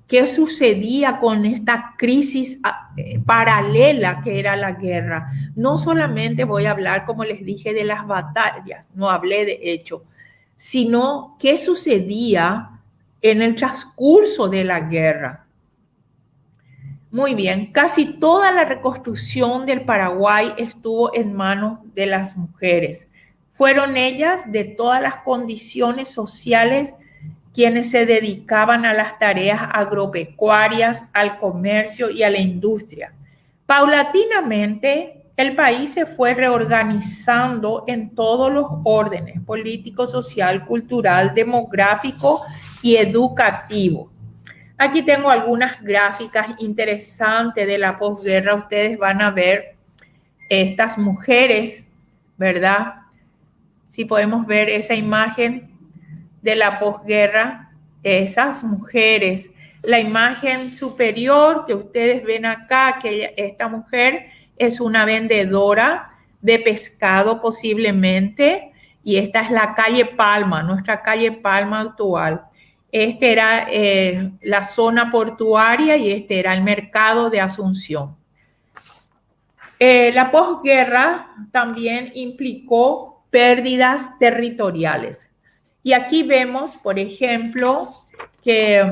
qué sucedía con esta crisis paralela que era la guerra. No solamente voy a hablar, como les dije, de las batallas, no hablé de hecho, sino qué sucedía en el transcurso de la guerra. Muy bien, casi toda la reconstrucción del Paraguay estuvo en manos de las mujeres. Fueron ellas, de todas las condiciones sociales, quienes se dedicaban a las tareas agropecuarias, al comercio y a la industria. Paulatinamente, el país se fue reorganizando en todos los órdenes: político, social, cultural, demográfico y educativo. Aquí tengo algunas gráficas interesantes de la posguerra. Ustedes van a ver estas mujeres, ¿verdad? Si podemos ver esa imagen de la posguerra, esas mujeres. La imagen superior que ustedes ven acá, que esta mujer es una vendedora de pescado posiblemente, y esta es la calle Palma, nuestra calle Palma actual. Este era la zona portuaria y este era el mercado de Asunción. La posguerra también implicó pérdidas territoriales. Y aquí vemos, por ejemplo, que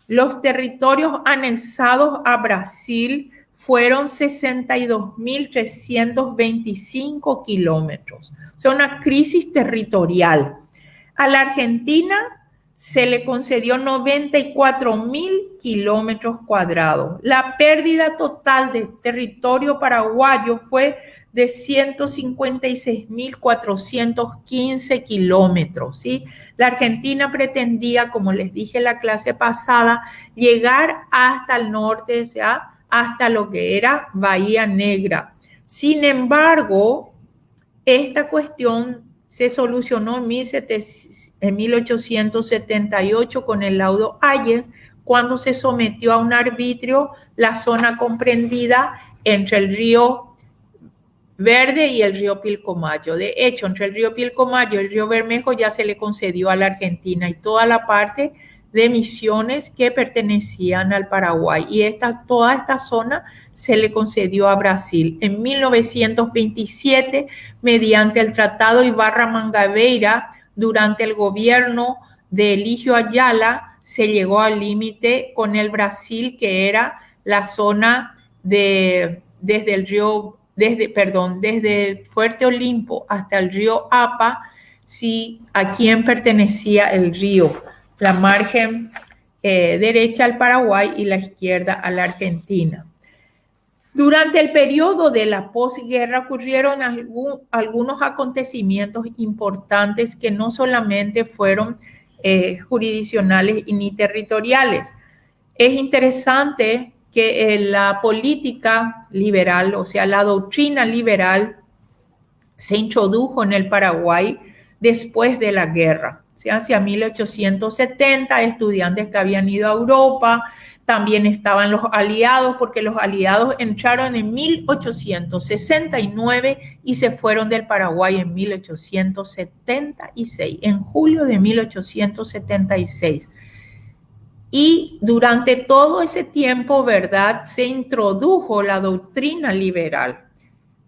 los territorios anexados a Brasil fueron 62.325 kilómetros. O sea, una crisis territorial. A la Argentina se le concedió 94.000 kilómetros cuadrados. La pérdida total de territorio paraguayo fue de 156.415 kilómetros, ¿sí? La Argentina pretendía, como les dije en la clase pasada, llegar hasta el norte, o sea, hasta lo que era Bahía Negra. Sin embargo, esta cuestión se solucionó en 1878 con el laudo Hayes, cuando se sometió a un arbitrio la zona comprendida entre el río Verde y el río Pilcomayo. De hecho, entre el río Pilcomayo y el río Bermejo ya se le concedió a la Argentina y toda la parte de Misiones que pertenecían al Paraguay. Y toda esta zona se le concedió a Brasil. En 1927, mediante el Tratado Ibarra-Mangabeira, durante el gobierno de Eligio Ayala, se llegó al límite con el Brasil, que era la zona desde el Fuerte Olimpo hasta el río Apa, sí, a quien pertenecía el río, la margen derecha al Paraguay y la izquierda a la Argentina. Durante el periodo de la posguerra ocurrieron algunos acontecimientos importantes que no solamente fueron jurisdiccionales ni territoriales. Es interesante que la política liberal, o sea, la doctrina liberal, se introdujo en el Paraguay después de la guerra. O sea, hacia 1870, estudiantes que habían ido a Europa, también estaban los aliados, porque los aliados entraron en 1869 y se fueron del Paraguay en 1876, en julio de 1876. Y durante todo ese tiempo, ¿verdad?, se introdujo la doctrina liberal,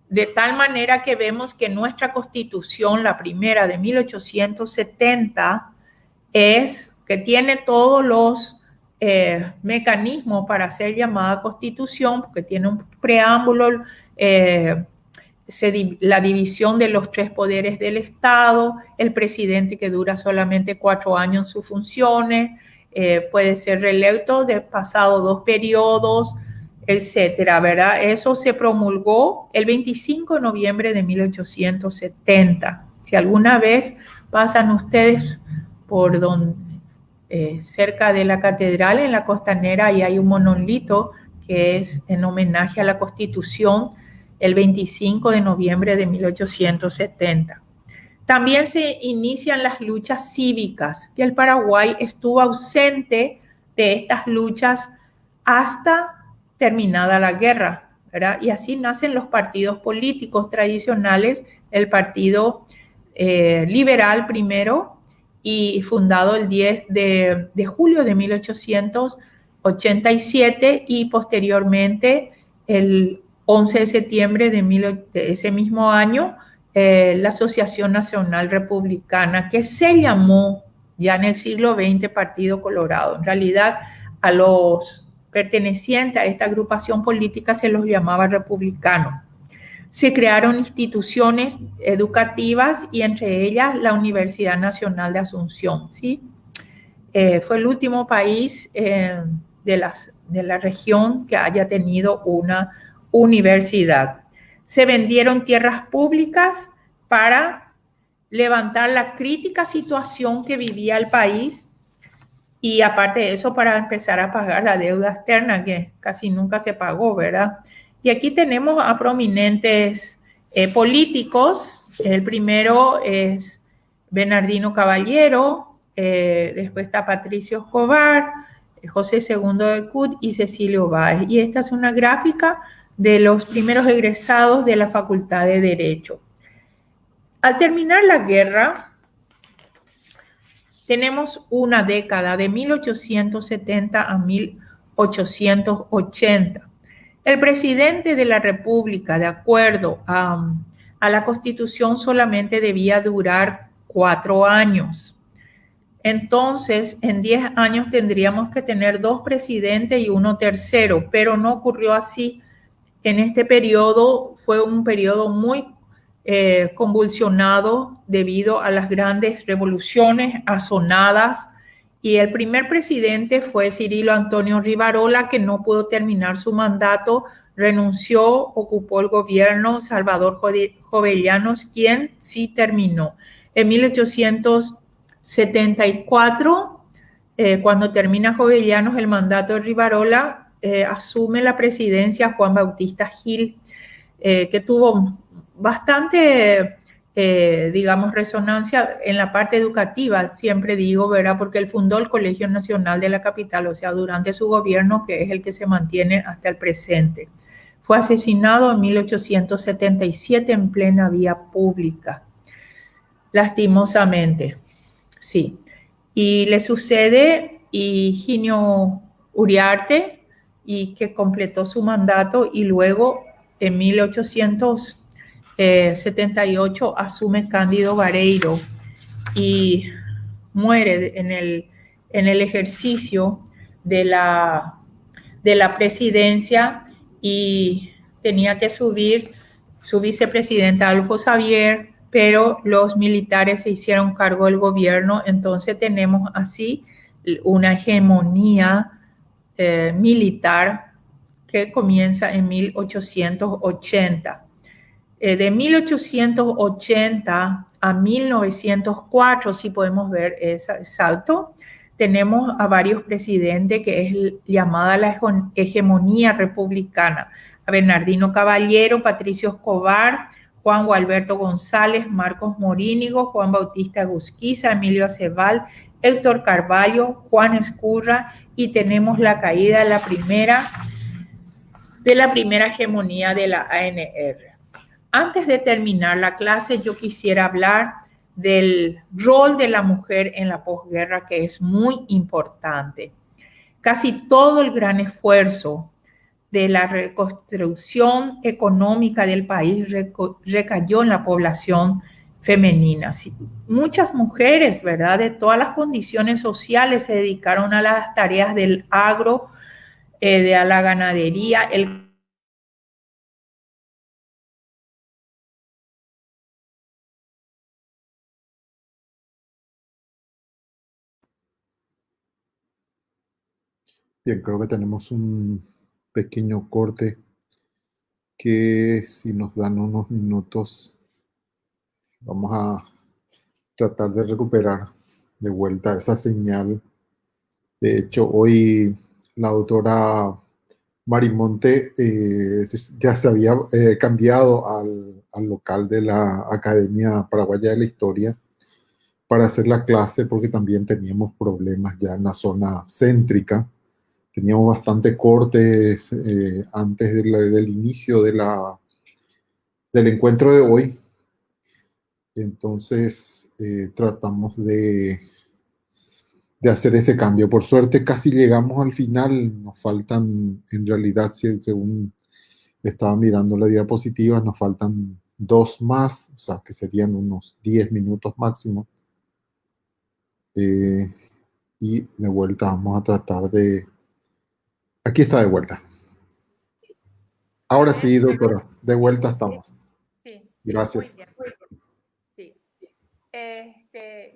de tal manera que vemos que nuestra Constitución, la primera de 1870, que tiene todos los mecanismos para ser llamada Constitución, porque tiene un preámbulo, la división de los 3 poderes del Estado, el presidente que dura solamente 4 años en sus funciones, puede ser reelecto de pasado 2 periodos, etcétera, ¿verdad? Eso se promulgó el 25 de noviembre de 1870. Si alguna vez pasan ustedes por cerca de la catedral, en la Costanera, y hay un monolito que es en homenaje a la Constitución, el 25 de noviembre de 1870. También se inician las luchas cívicas, que el Paraguay estuvo ausente de estas luchas hasta terminada la guerra, ¿verdad? Y así nacen los partidos políticos tradicionales, el Partido Liberal primero, y fundado el 10 de julio de 1887, y posteriormente el 11 de septiembre de ese mismo año, la Asociación Nacional Republicana, que se llamó ya en el siglo XX Partido Colorado. En realidad, pertenecientes a esta agrupación política se los llamaba republicanos. Se crearon instituciones educativas y entre ellas la Universidad Nacional de Asunción, ¿sí? Fue el último país de la región que haya tenido una universidad. Se vendieron tierras públicas para levantar la crítica situación que vivía el país y aparte de eso para empezar a pagar la deuda externa que casi nunca se pagó, ¿verdad? Y aquí tenemos a prominentes políticos. El primero es Bernardino Caballero, después está Patricio Escobar, José II de Cut y Cecilio Báez. Y esta es una gráfica de los primeros egresados de la Facultad de Derecho. Al terminar la guerra, tenemos una década de 1870 a 1880. El presidente de la República, de acuerdo a la Constitución, solamente debía durar 4 años. Entonces, en 10 años tendríamos que tener 2 presidentes y 1 tercero, pero no ocurrió así. En este periodo fue un periodo muy convulsionado debido a las grandes revoluciones asonadas y el primer presidente fue Cirilo Antonio Rivarola, que no pudo terminar su mandato, renunció, ocupó el gobierno Salvador Jovellanos, quien sí terminó. En 1874, cuando termina Jovellanos el mandato de Rivarola, asume la presidencia Juan Bautista Gil, que tuvo bastante, digamos, resonancia en la parte educativa, siempre digo, ¿verdad? Porque él fundó el Colegio Nacional de la Capital, o sea, durante su gobierno, que es el que se mantiene hasta el presente. Fue asesinado en 1877 en plena vía pública, lastimosamente, sí. Y le sucede Higinio Uriarte, y que completó su mandato y luego en 1878 asume Cándido Bareiro y muere en el ejercicio de la presidencia y tenía que subir su vicepresidenta Adolfo Xavier, pero los militares se hicieron cargo del gobierno, entonces tenemos así una hegemonía militar que comienza en 1880. De 1880 a 1904, si podemos ver ese salto, tenemos a varios presidentes que es llamada la hegemonía republicana. A Bernardino Caballero, Patricio Escobar, Juan Gualberto González, Marcos Morínigo, Juan Bautista Gusquiza, Emilio Aceval, Héctor Carvalho, Juan Escurra, y tenemos la caída de la primera hegemonía de la ANR. Antes de terminar la clase, yo quisiera hablar del rol de la mujer en la posguerra, que es muy importante. Casi todo el gran esfuerzo de la reconstrucción económica del país recayó en la población femenina. Muchas mujeres, ¿verdad?, de todas las condiciones sociales se dedicaron a las tareas del agro, a la ganadería, Bien, creo que tenemos un pequeño corte que si nos dan unos minutos vamos a tratar de recuperar de vuelta esa señal. De hecho, hoy la autora Marimonte ya se había cambiado al local de la Academia Paraguaya de la Historia para hacer la clase porque también teníamos problemas ya en la zona céntrica. Teníamos bastante cortes antes del inicio del encuentro de hoy. Entonces tratamos de hacer ese cambio. Por suerte casi llegamos al final. Nos faltan, en realidad, según estaba mirando la diapositiva, nos faltan 2 más, o sea, que serían unos 10 minutos máximo. Y de vuelta vamos a tratar de Aquí está de vuelta. Ahora sí, doctora, de vuelta estamos. Sí, Gracias. muy bien. Sí.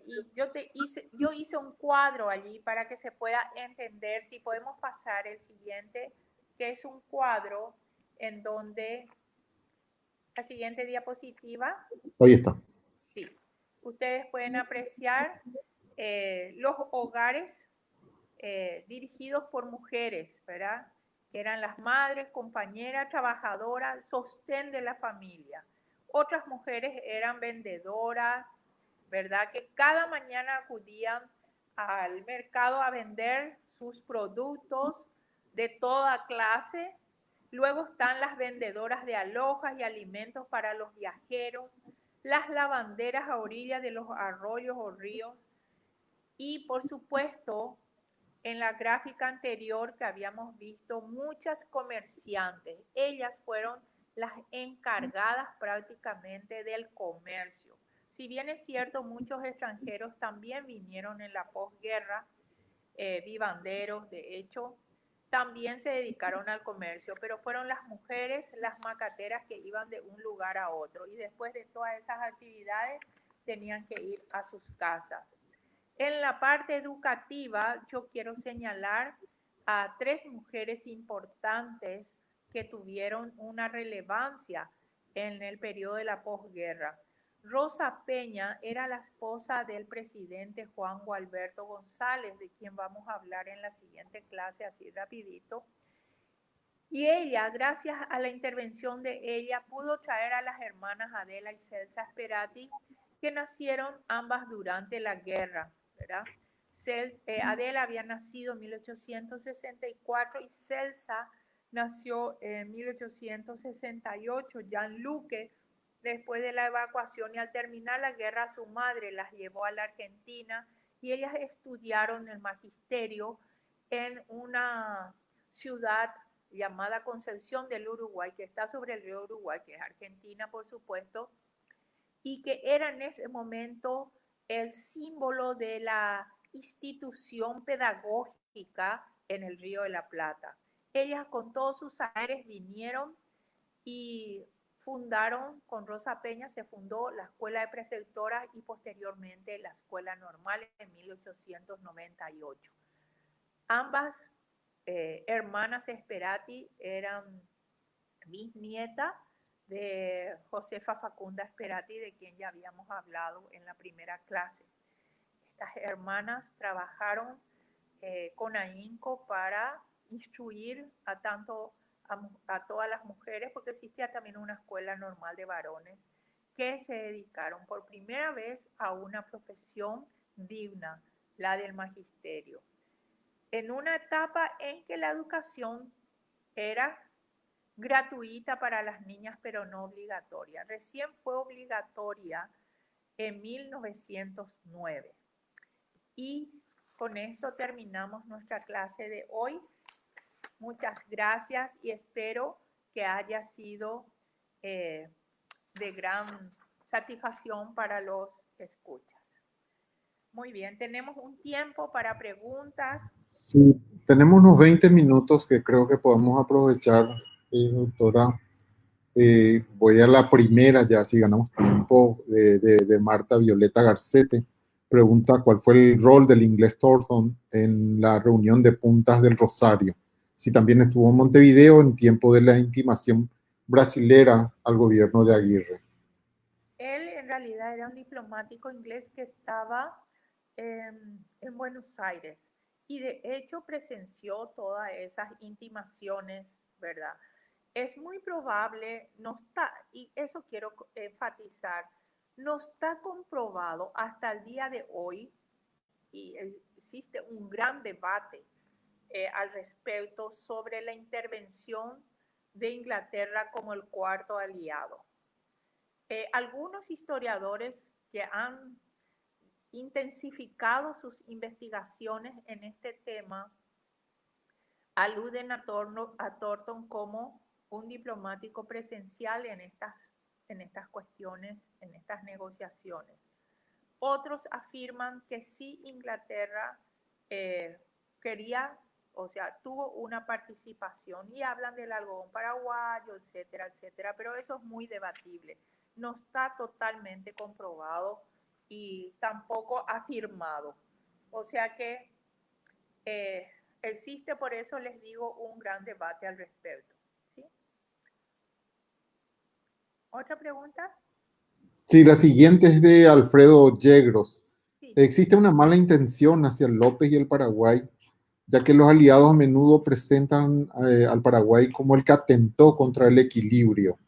Y yo hice un cuadro allí para que se pueda entender. Si podemos pasar el siguiente, que es un cuadro en donde la siguiente diapositiva. Ahí está. Sí, ustedes pueden apreciar los hogares dirigidos por mujeres, ¿verdad? Que eran las madres, compañeras, trabajadoras, sostén de la familia. Otras mujeres eran vendedoras, ¿verdad? Que cada mañana acudían al mercado a vender sus productos de toda clase. Luego están las vendedoras de alhojas y alimentos para los viajeros, las lavanderas a orillas de los arroyos o ríos y, por supuesto, en la gráfica anterior que habíamos visto, muchas comerciantes. Ellas fueron las encargadas prácticamente del comercio. Si bien es cierto, muchos extranjeros también vinieron en la posguerra, vivanderos, de hecho, también se dedicaron al comercio, pero fueron las mujeres, las macateras que iban de un lugar a otro y después de todas esas actividades tenían que ir a sus casas. En la parte educativa, yo quiero señalar a 3 mujeres importantes que tuvieron una relevancia en el periodo de la posguerra. Rosa Peña era la esposa del presidente Juan Gualberto González, de quien vamos a hablar en la siguiente clase, así rapidito. Y ella, gracias a la intervención de ella, pudo traer a las hermanas Adela y Celsa Sperati, que nacieron ambas durante la guerra, ¿verdad? Adela había nacido en 1864 y Celsa nació en 1868. Gianluque, después de la evacuación y al terminar la guerra, su madre las llevó a la Argentina y ellas estudiaron el magisterio en una ciudad llamada Concepción del Uruguay, que está sobre el río Uruguay, que es Argentina, por supuesto, y que era en ese momento el símbolo de la institución pedagógica en el Río de la Plata. Ellas con todos sus saberes vinieron y fundaron, con Rosa Peña se fundó la Escuela de Preceptoras y posteriormente la Escuela Normal en 1898. Ambas hermanas Sperati eran bisnieta de Josefa Facunda Sperati, de quien ya habíamos hablado en la primera clase. Estas hermanas trabajaron con ahínco para instruir a todas las mujeres, porque existía también una escuela normal de varones que se dedicaron por primera vez a una profesión digna, la del magisterio, en una etapa en que la educación era gratuita para las niñas, pero no obligatoria. Recién fue obligatoria en 1909. Y con esto terminamos nuestra clase de hoy. Muchas gracias y espero que haya sido de gran satisfacción para los escuchas. Muy bien, tenemos un tiempo para preguntas. Sí, tenemos unos 20 minutos que creo que podemos aprovechar, doctora. Voy a la primera ya, si ganamos tiempo, de Marta Violeta Garcete. Pregunta cuál fue el rol del inglés Thornton en la reunión de Puntas del Rosario. Si también estuvo en Montevideo en tiempo de la intimación brasilera al gobierno de Aguirre. Él en realidad era un diplomático inglés que estaba en Buenos Aires y de hecho presenció todas esas intimaciones, ¿verdad? Es muy probable, no está, y eso quiero enfatizar, no está comprobado hasta el día de hoy, y existe un gran debate al respecto sobre la intervención de Inglaterra como el cuarto aliado. Algunos historiadores que han intensificado sus investigaciones en este tema aluden a Thornton como un diplomático presencial en estas cuestiones, en estas negociaciones. Otros afirman que sí Inglaterra quería O sea, tuvo una participación y hablan del algodón paraguayo, etcétera, etcétera, pero eso es muy debatible. No está totalmente comprobado y tampoco afirmado. O sea que eh, existe, por eso les digo, un gran debate al respecto. ¿Sí? ¿Otra pregunta? Sí, la siguiente es de Alfredo Yegros. Sí. ¿Existe una mala intención hacia López y el Paraguay, ya que los aliados a menudo presentan al Paraguay como el que atentó contra el equilibrio?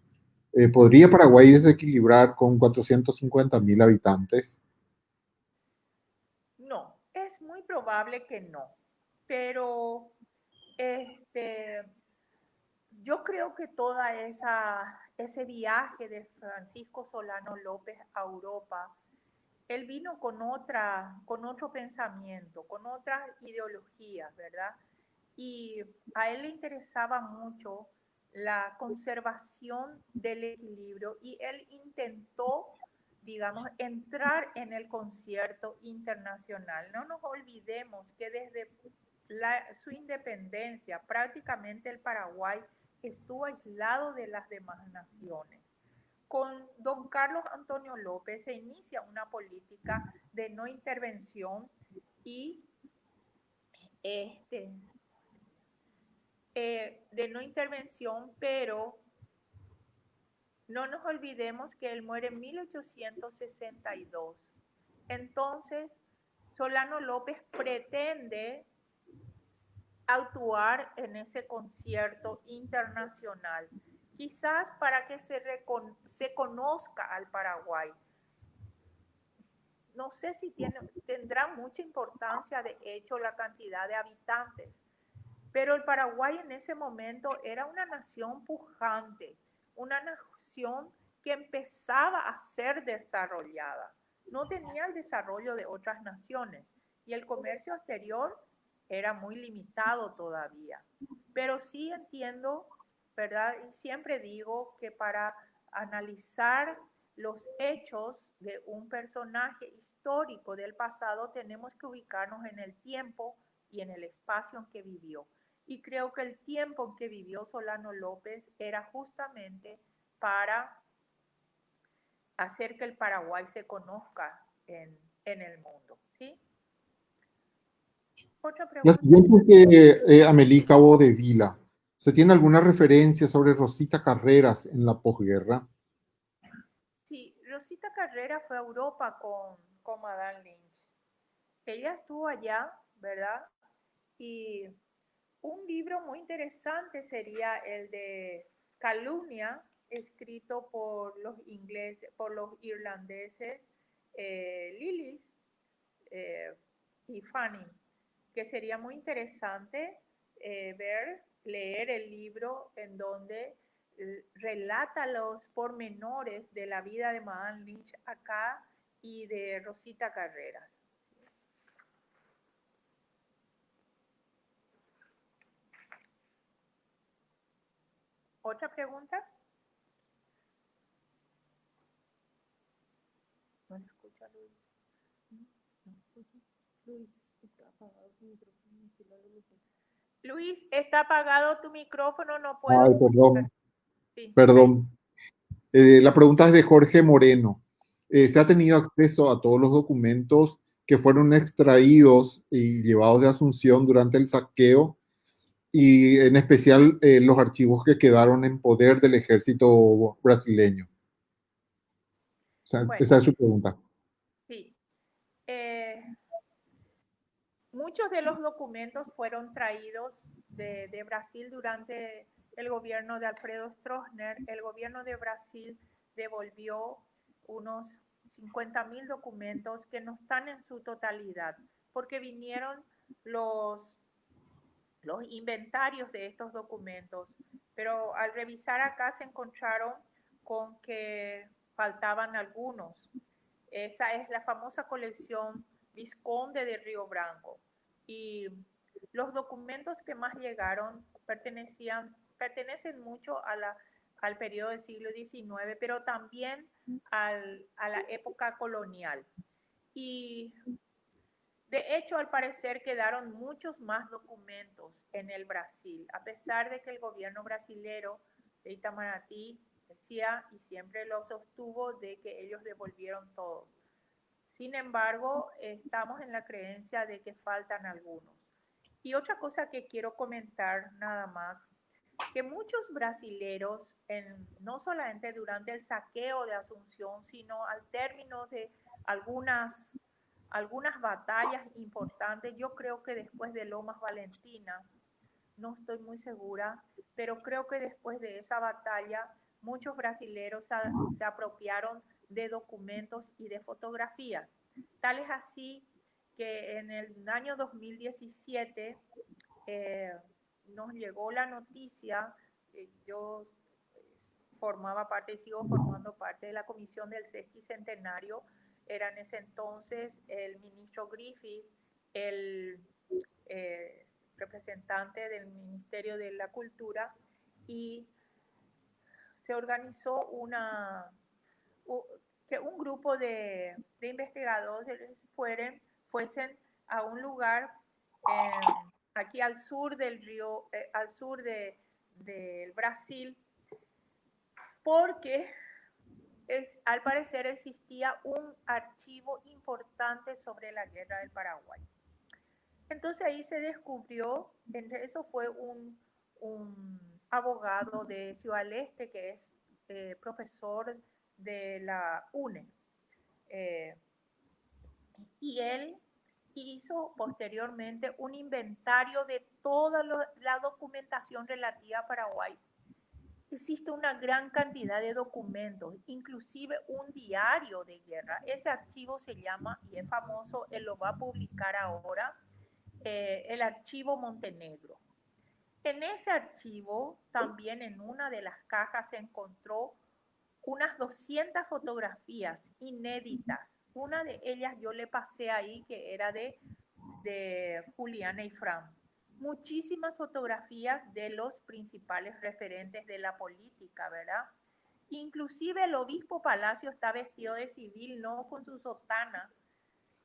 ¿Podría Paraguay desequilibrar con 450.000 habitantes? No, es muy probable que no, pero este, yo creo que ese viaje de Francisco Solano López a Europa, él vino con otro pensamiento, con otras ideologías, ¿verdad? Y a él le interesaba mucho la conservación del equilibrio y él intentó, digamos, entrar en el concierto internacional. No nos olvidemos que desde su independencia prácticamente el Paraguay estuvo aislado de las demás naciones. Con don Carlos Antonio López se inicia una política de no intervención y este, de no intervención, pero no nos olvidemos que él muere en 1862. Entonces, Solano López pretende actuar en ese concierto internacional, quizás para que se conozca al Paraguay. No sé si tendrá mucha importancia, de hecho, la cantidad de habitantes, pero el Paraguay en ese momento era una nación pujante, una nación que empezaba a ser desarrollada. No tenía el desarrollo de otras naciones y el comercio exterior era muy limitado todavía. Pero sí entiendo, ¿verdad? Y siempre digo que para analizar los hechos de un personaje histórico del pasado tenemos que ubicarnos en el tiempo y en el espacio en que vivió. Y creo que el tiempo en que vivió Solano López era justamente para hacer que el Paraguay se conozca en el mundo. ¿Sí? Otra La pregunta. siguiente es de Amelie Cabo de Vila. ¿Se tiene alguna referencia sobre Rosita Carreras en la posguerra? Sí, Rosita Carrera fue a Europa con Madame Lynch. Ella estuvo allá, ¿verdad? Y un libro muy interesante sería el de Calumnia, escrito por los ingleses, por los irlandeses Lillis eh, y Fanning, que sería muy interesante leer el libro en donde relata los pormenores de la vida de Madame Lynch acá y de Rosita Carreras. ¿Otra pregunta? No le escucha Luis. No, pues sí. Luis, está apagado tu micrófono. Luis, está apagado tu micrófono, no puedo Ay, escuchar. perdón, Sí, ahí. perdón. La pregunta es de Jorge Moreno. ¿Se ha tenido acceso a todos los documentos que fueron extraídos y llevados de Asunción durante el saqueo y en especial los archivos que quedaron en poder del ejército brasileño? O sea, Bueno, esa es su pregunta. sí. Muchos de los documentos fueron traídos de Brasil durante el gobierno de Alfredo Stroessner. El gobierno de Brasil devolvió unos 50.000 documentos que no están en su totalidad, porque vinieron los, los inventarios de estos documentos, pero al revisar acá se encontraron con que faltaban algunos. Esa es la famosa colección Visconde de Río Branco. Y los documentos que más llegaron pertenecen mucho al periodo del siglo XIX, pero también a la época colonial. Y De hecho, al parecer quedaron muchos más documentos en el Brasil, a pesar de que el gobierno brasilero de Itamaraty decía y siempre lo sostuvo de que ellos devolvieron todo. Sin embargo, estamos en la creencia de que faltan algunos. Y otra cosa que quiero comentar nada más, que muchos brasileros, no solamente durante el saqueo de Asunción, sino al término de algunas, algunas batallas importantes, yo creo que después de Lomas Valentinas, no estoy muy segura, pero creo que después de esa batalla muchos brasileros se apropiaron de documentos y de fotografías. Tal es así que en el año 2017 eh, nos llegó la noticia, yo formaba parte y sigo formando parte de la comisión del sesquicentenario, era en ese entonces el ministro Griffith, el representante del Ministerio de la Cultura, y se organizó que un grupo de investigadores fuesen a un lugar aquí al sur del río, al sur del Brasil, porque al parecer existía un archivo importante sobre la guerra del Paraguay. Entonces ahí se descubrió, eso fue un abogado de Ciudad del Este que es profesor de la UNE. Y él hizo posteriormente un inventario de toda la documentación relativa a Paraguay. Existe una gran cantidad de documentos, inclusive un diario de guerra. Ese archivo se llama, y es famoso, él lo va a publicar ahora, el archivo Montenegro. En ese archivo, también en una de las cajas se encontró unas 200 fotografías inéditas. Una de ellas yo le pasé ahí, que era de Juliana y Fran. Muchísimas fotografías de los principales referentes de la política, ¿verdad? Inclusive el obispo Palacio está vestido de civil, no con su sotana,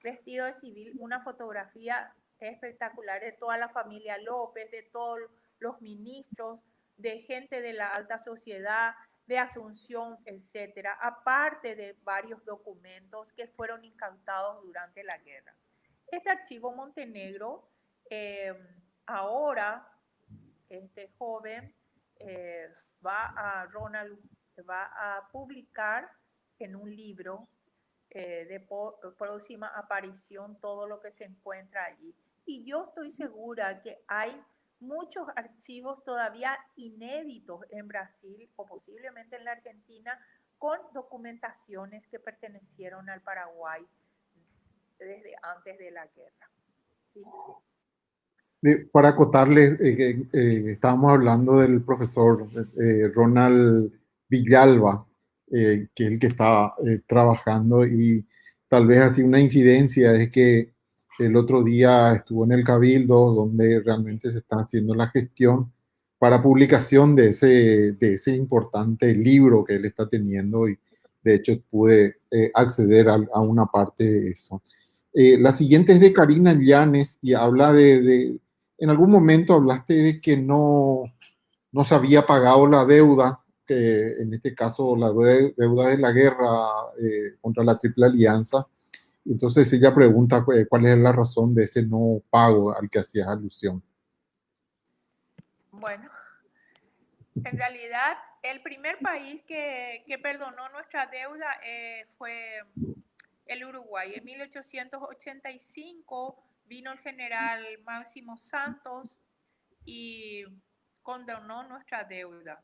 vestido de civil, una fotografía espectacular de toda la familia López, de todos los ministros, de gente de la alta sociedad, de Asunción, etcétera, aparte de varios documentos que fueron incautados durante la guerra. Este archivo Montenegro, ahora este joven Ronald va a publicar en un libro de próxima aparición todo lo que se encuentra allí. Y yo estoy segura que hay muchos archivos todavía inéditos en Brasil o posiblemente en la Argentina con documentaciones que pertenecieron al Paraguay desde antes de la guerra. ¿Sí? Para acotarle, estábamos hablando del profesor Ronald Villalba, que es el que está trabajando, y tal vez así una infidencia es que el otro día estuvo en el Cabildo, donde realmente se está haciendo la gestión para publicación de ese importante libro que él está teniendo, y de hecho pude acceder a una parte de eso. La siguiente es de Karina Llanes y habla en algún momento hablaste de que no se había pagado la deuda, que en este caso la deuda de la guerra contra la Triple Alianza. Entonces ella pregunta cuál es la razón de ese no pago al que hacías alusión. Bueno, en realidad el primer país que perdonó nuestra deuda fue el Uruguay. En 1885 vino el general Máximo Santos y condonó nuestra deuda.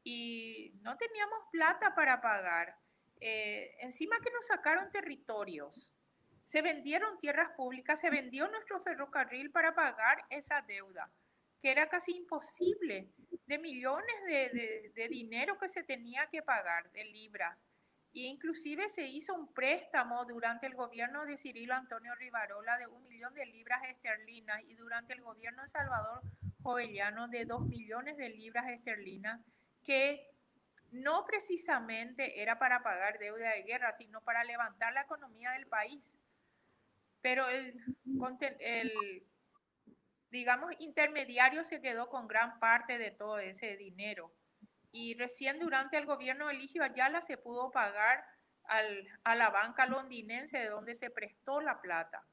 Y no teníamos plata para pagar. Encima que nos sacaron territorios, se vendieron tierras públicas, se vendió nuestro ferrocarril para pagar esa deuda, que era casi imposible, de millones de dinero que se tenía que pagar, de libras. E inclusive se hizo un préstamo durante el gobierno de Cirilo Antonio Rivarola de 1 millón de libras esterlinas y durante el gobierno de Salvador Jovellano de 2 millones de libras esterlinas, que no precisamente era para pagar deuda de guerra, sino para levantar la economía del país. pero digamos, intermediario se quedó con gran parte de todo ese dinero. Y recién durante el gobierno de Eligio Ayala se pudo pagar a la banca londinense de donde se prestó la plata.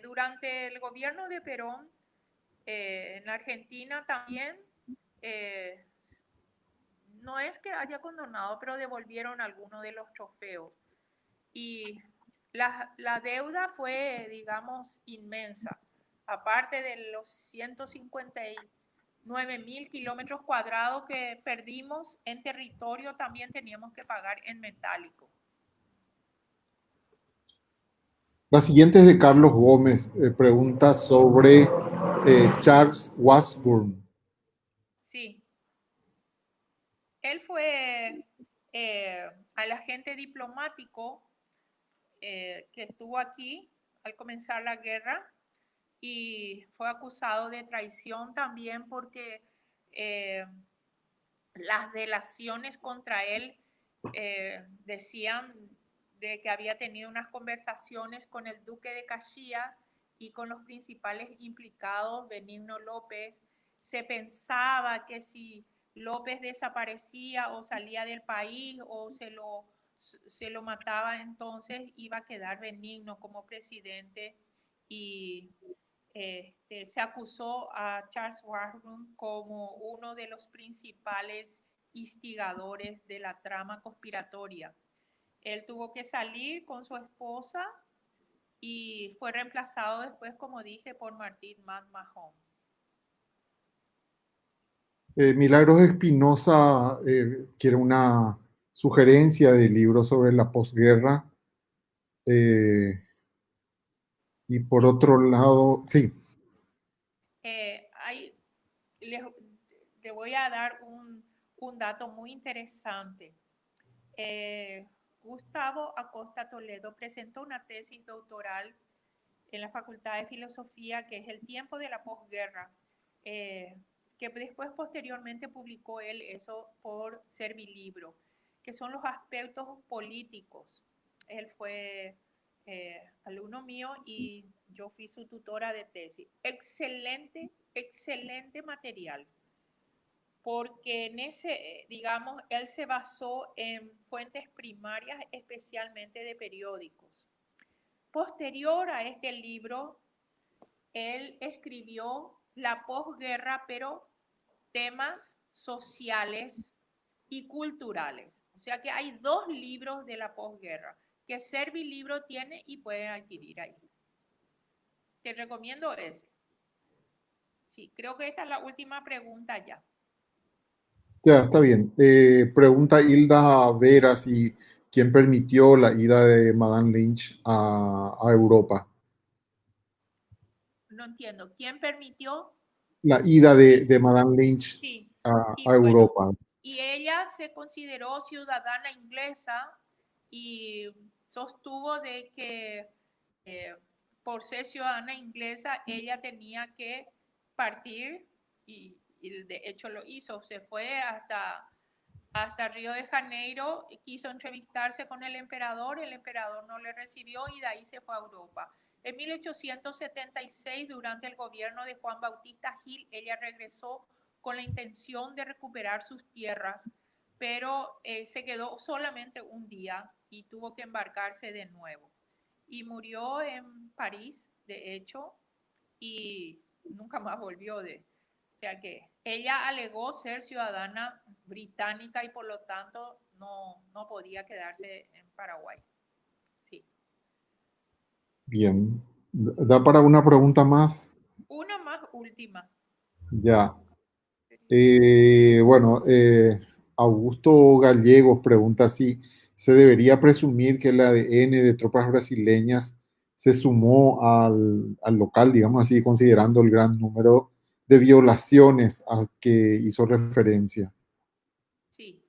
Durante el gobierno de Perón, en Argentina también, no es que haya condonado, pero devolvieron algunos de los trofeos. Y la deuda fue, digamos, inmensa. Aparte de los 159.000 kilómetros cuadrados que perdimos en territorio, también teníamos que pagar en metálico. La siguiente es de Carlos Gómez, pregunta sobre Charles Washburn. Sí, él fue el agente diplomático que estuvo aquí al comenzar la guerra y fue acusado de traición también porque las delaciones contra él decían de que había tenido unas conversaciones con el duque de Caxias y con los principales implicados, Benigno López. Se pensaba que si López desaparecía o salía del país o se lo mataba, entonces iba a quedar Benigno como presidente y se acusó a Charles Washburn como uno de los principales instigadores de la trama conspiratoria. Él tuvo que salir con su esposa y fue reemplazado después, como dije, por Martín McMahon. Milagros Espinosa quiere una sugerencia de libro sobre la posguerra. Y por Sí. otro lado, sí. Le voy a dar un dato muy interesante. Gustavo Acosta Toledo presentó una tesis doctoral en la Facultad de Filosofía que es el tiempo de la posguerra, que después posteriormente publicó él eso por Servilibro, que son los aspectos políticos. Él fue alumno mío y yo fui su tutora de tesis. Excelente, excelente material porque en ese, digamos, él se basó en fuentes primarias, especialmente de periódicos. Posterior a este libro, él escribió la posguerra, pero temas sociales y culturales. O sea que hay dos libros de la posguerra que Servilibro tiene y pueden adquirir ahí. Te recomiendo ese. Sí, creo que esta es la última pregunta ya. Ya, está bien. Pregunta Hilda Vera si quién permitió la ida de Madame Lynch a Europa. No entiendo. ¿Quién permitió? La ida de Madame Lynch Sí, a y bueno, Europa. y ella se consideró ciudadana inglesa y sostuvo de que eh, por ser ciudadana inglesa ella tenía que partir y de hecho lo hizo. Se fue hasta Río de Janeiro y quiso entrevistarse con el emperador no le recibió y de ahí se fue a Europa. En 1876, durante el gobierno de Juan Bautista Gil, ella regresó con la intención de recuperar sus tierras, pero se quedó solamente un día y tuvo que embarcarse de nuevo. Y murió en París, de hecho, y nunca más volvió o sea que ella alegó ser ciudadana británica y por lo tanto no podía quedarse en Paraguay. Sí. Bien. ¿Da para una pregunta más? Una más última. Ya. Bueno, Augusto Gallegos pregunta si se debería presumir que el ADN de tropas brasileñas se sumó al local, digamos así, considerando el gran número de violaciones a que hizo referencia. Sí.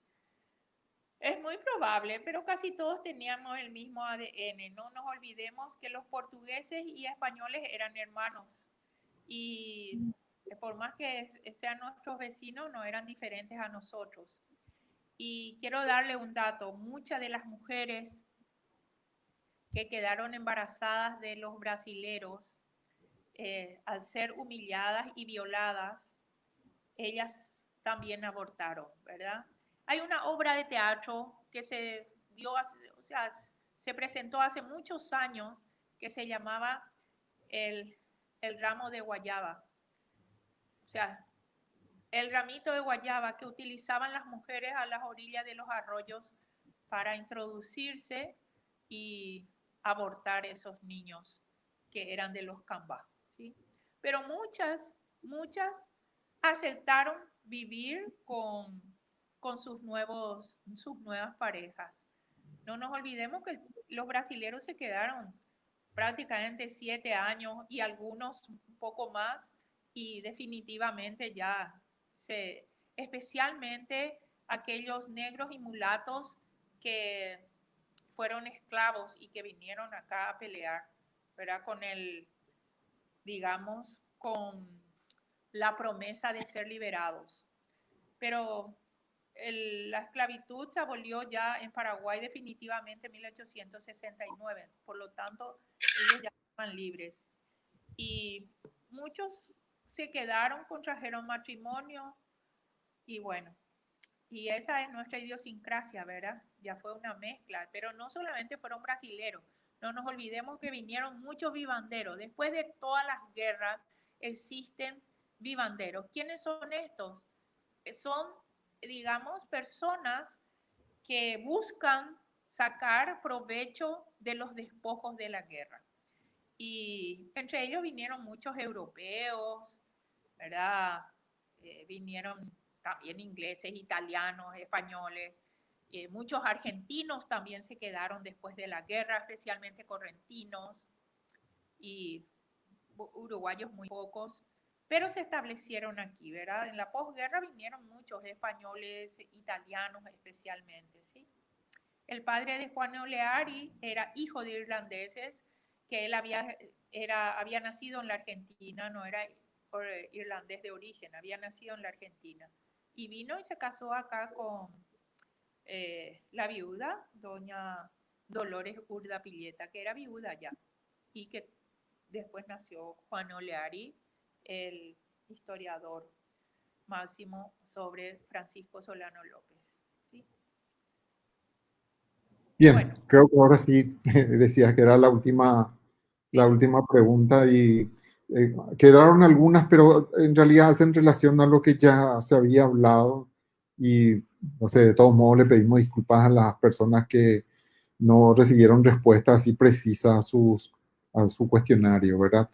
Es muy probable, pero casi todos teníamos el mismo ADN. No nos olvidemos que los portugueses y españoles eran hermanos y por más que sean nuestros vecinos, no eran diferentes a nosotros. Y quiero darle un dato, muchas de las mujeres que quedaron embarazadas de los brasileros, al ser humilladas y violadas, ellas también abortaron, ¿verdad? Hay una obra de teatro que se dio, o sea, se presentó hace muchos años que se llamaba el, el ramo de guayaba. O sea, el ramito de guayaba que utilizaban las mujeres a las orillas de los arroyos para introducirse y abortar esos niños que eran de los cambas, ¿sí? Pero muchas aceptaron vivir con sus nuevas parejas. No nos olvidemos que los brasileños se quedaron prácticamente 7 años y algunos un poco más, y definitivamente especialmente aquellos negros y mulatos que fueron esclavos y que vinieron acá a pelear, ¿verdad? Digamos, con la promesa de ser liberados. Pero la esclavitud se abolió ya en Paraguay definitivamente en 1869, por lo tanto ellos ya estaban libres. Y muchos se quedaron, contrajeron matrimonio y bueno, y esa es nuestra idiosincrasia, ¿verdad? Ya fue una mezcla, pero no solamente fueron brasileros, no nos olvidemos que vinieron muchos vivanderos. Después de todas las guerras existen vivanderos. ¿Quiénes son estos? Son, digamos, personas que buscan sacar provecho de los despojos de la guerra. Y entre ellos vinieron muchos europeos, ¿verdad? Vinieron también ingleses, italianos, españoles, muchos argentinos también se quedaron después de la guerra, especialmente correntinos, y uruguayos muy pocos, pero se establecieron aquí, ¿verdad? En la posguerra vinieron muchos españoles, italianos especialmente, ¿sí? El padre de Juan Oleari era hijo de irlandeses, que él había nacido en la Argentina, no era irlandés de origen, había nacido en la Argentina. Y vino y se casó acá con la viuda, doña Dolores Urda Pilleta, que era viuda ya, y que después nació Juan Oleari, el historiador máximo sobre Francisco Solano López. ¿Sí? Bien, bueno, creo que ahora sí decías que era la última pregunta y quedaron algunas, pero en realidad hacen relación a lo que ya se había hablado y, no sé, de todos modos le pedimos disculpas a las personas que no recibieron respuestas así precisas a su cuestionario, ¿verdad?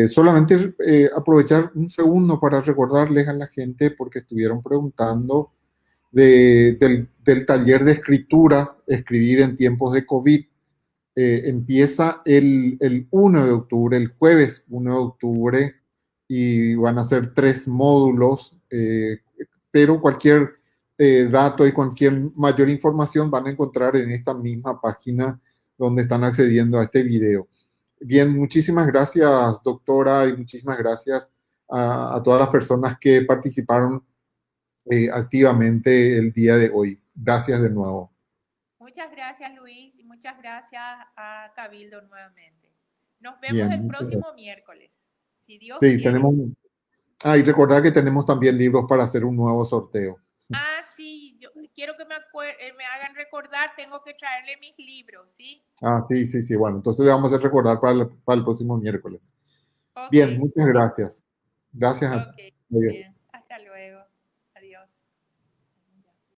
Solamente aprovechar un segundo para recordarles a la gente, porque estuvieron preguntando del taller de escritura, escribir en tiempos de COVID. Empieza el 1 de octubre, el jueves 1 de octubre, y van a ser 3 módulos, pero cualquier dato y cualquier mayor información van a encontrar en esta misma página donde están accediendo a este video. Bien, muchísimas gracias, doctora, y muchísimas gracias a todas las personas que participaron activamente el día de hoy. Gracias de nuevo. Muchas gracias, Luis, y muchas gracias a Cabildo nuevamente. Nos vemos el próximo miércoles, si Dios quiere. Tenemos... y recordar que tenemos también libros para hacer un nuevo sorteo. Sí, yo quiero que me hagan recordar, tengo que traerle mis libros, ¿sí? Sí, bueno, entonces le vamos a recordar para el próximo miércoles. Okay. Bien, muchas gracias. Gracias a todos.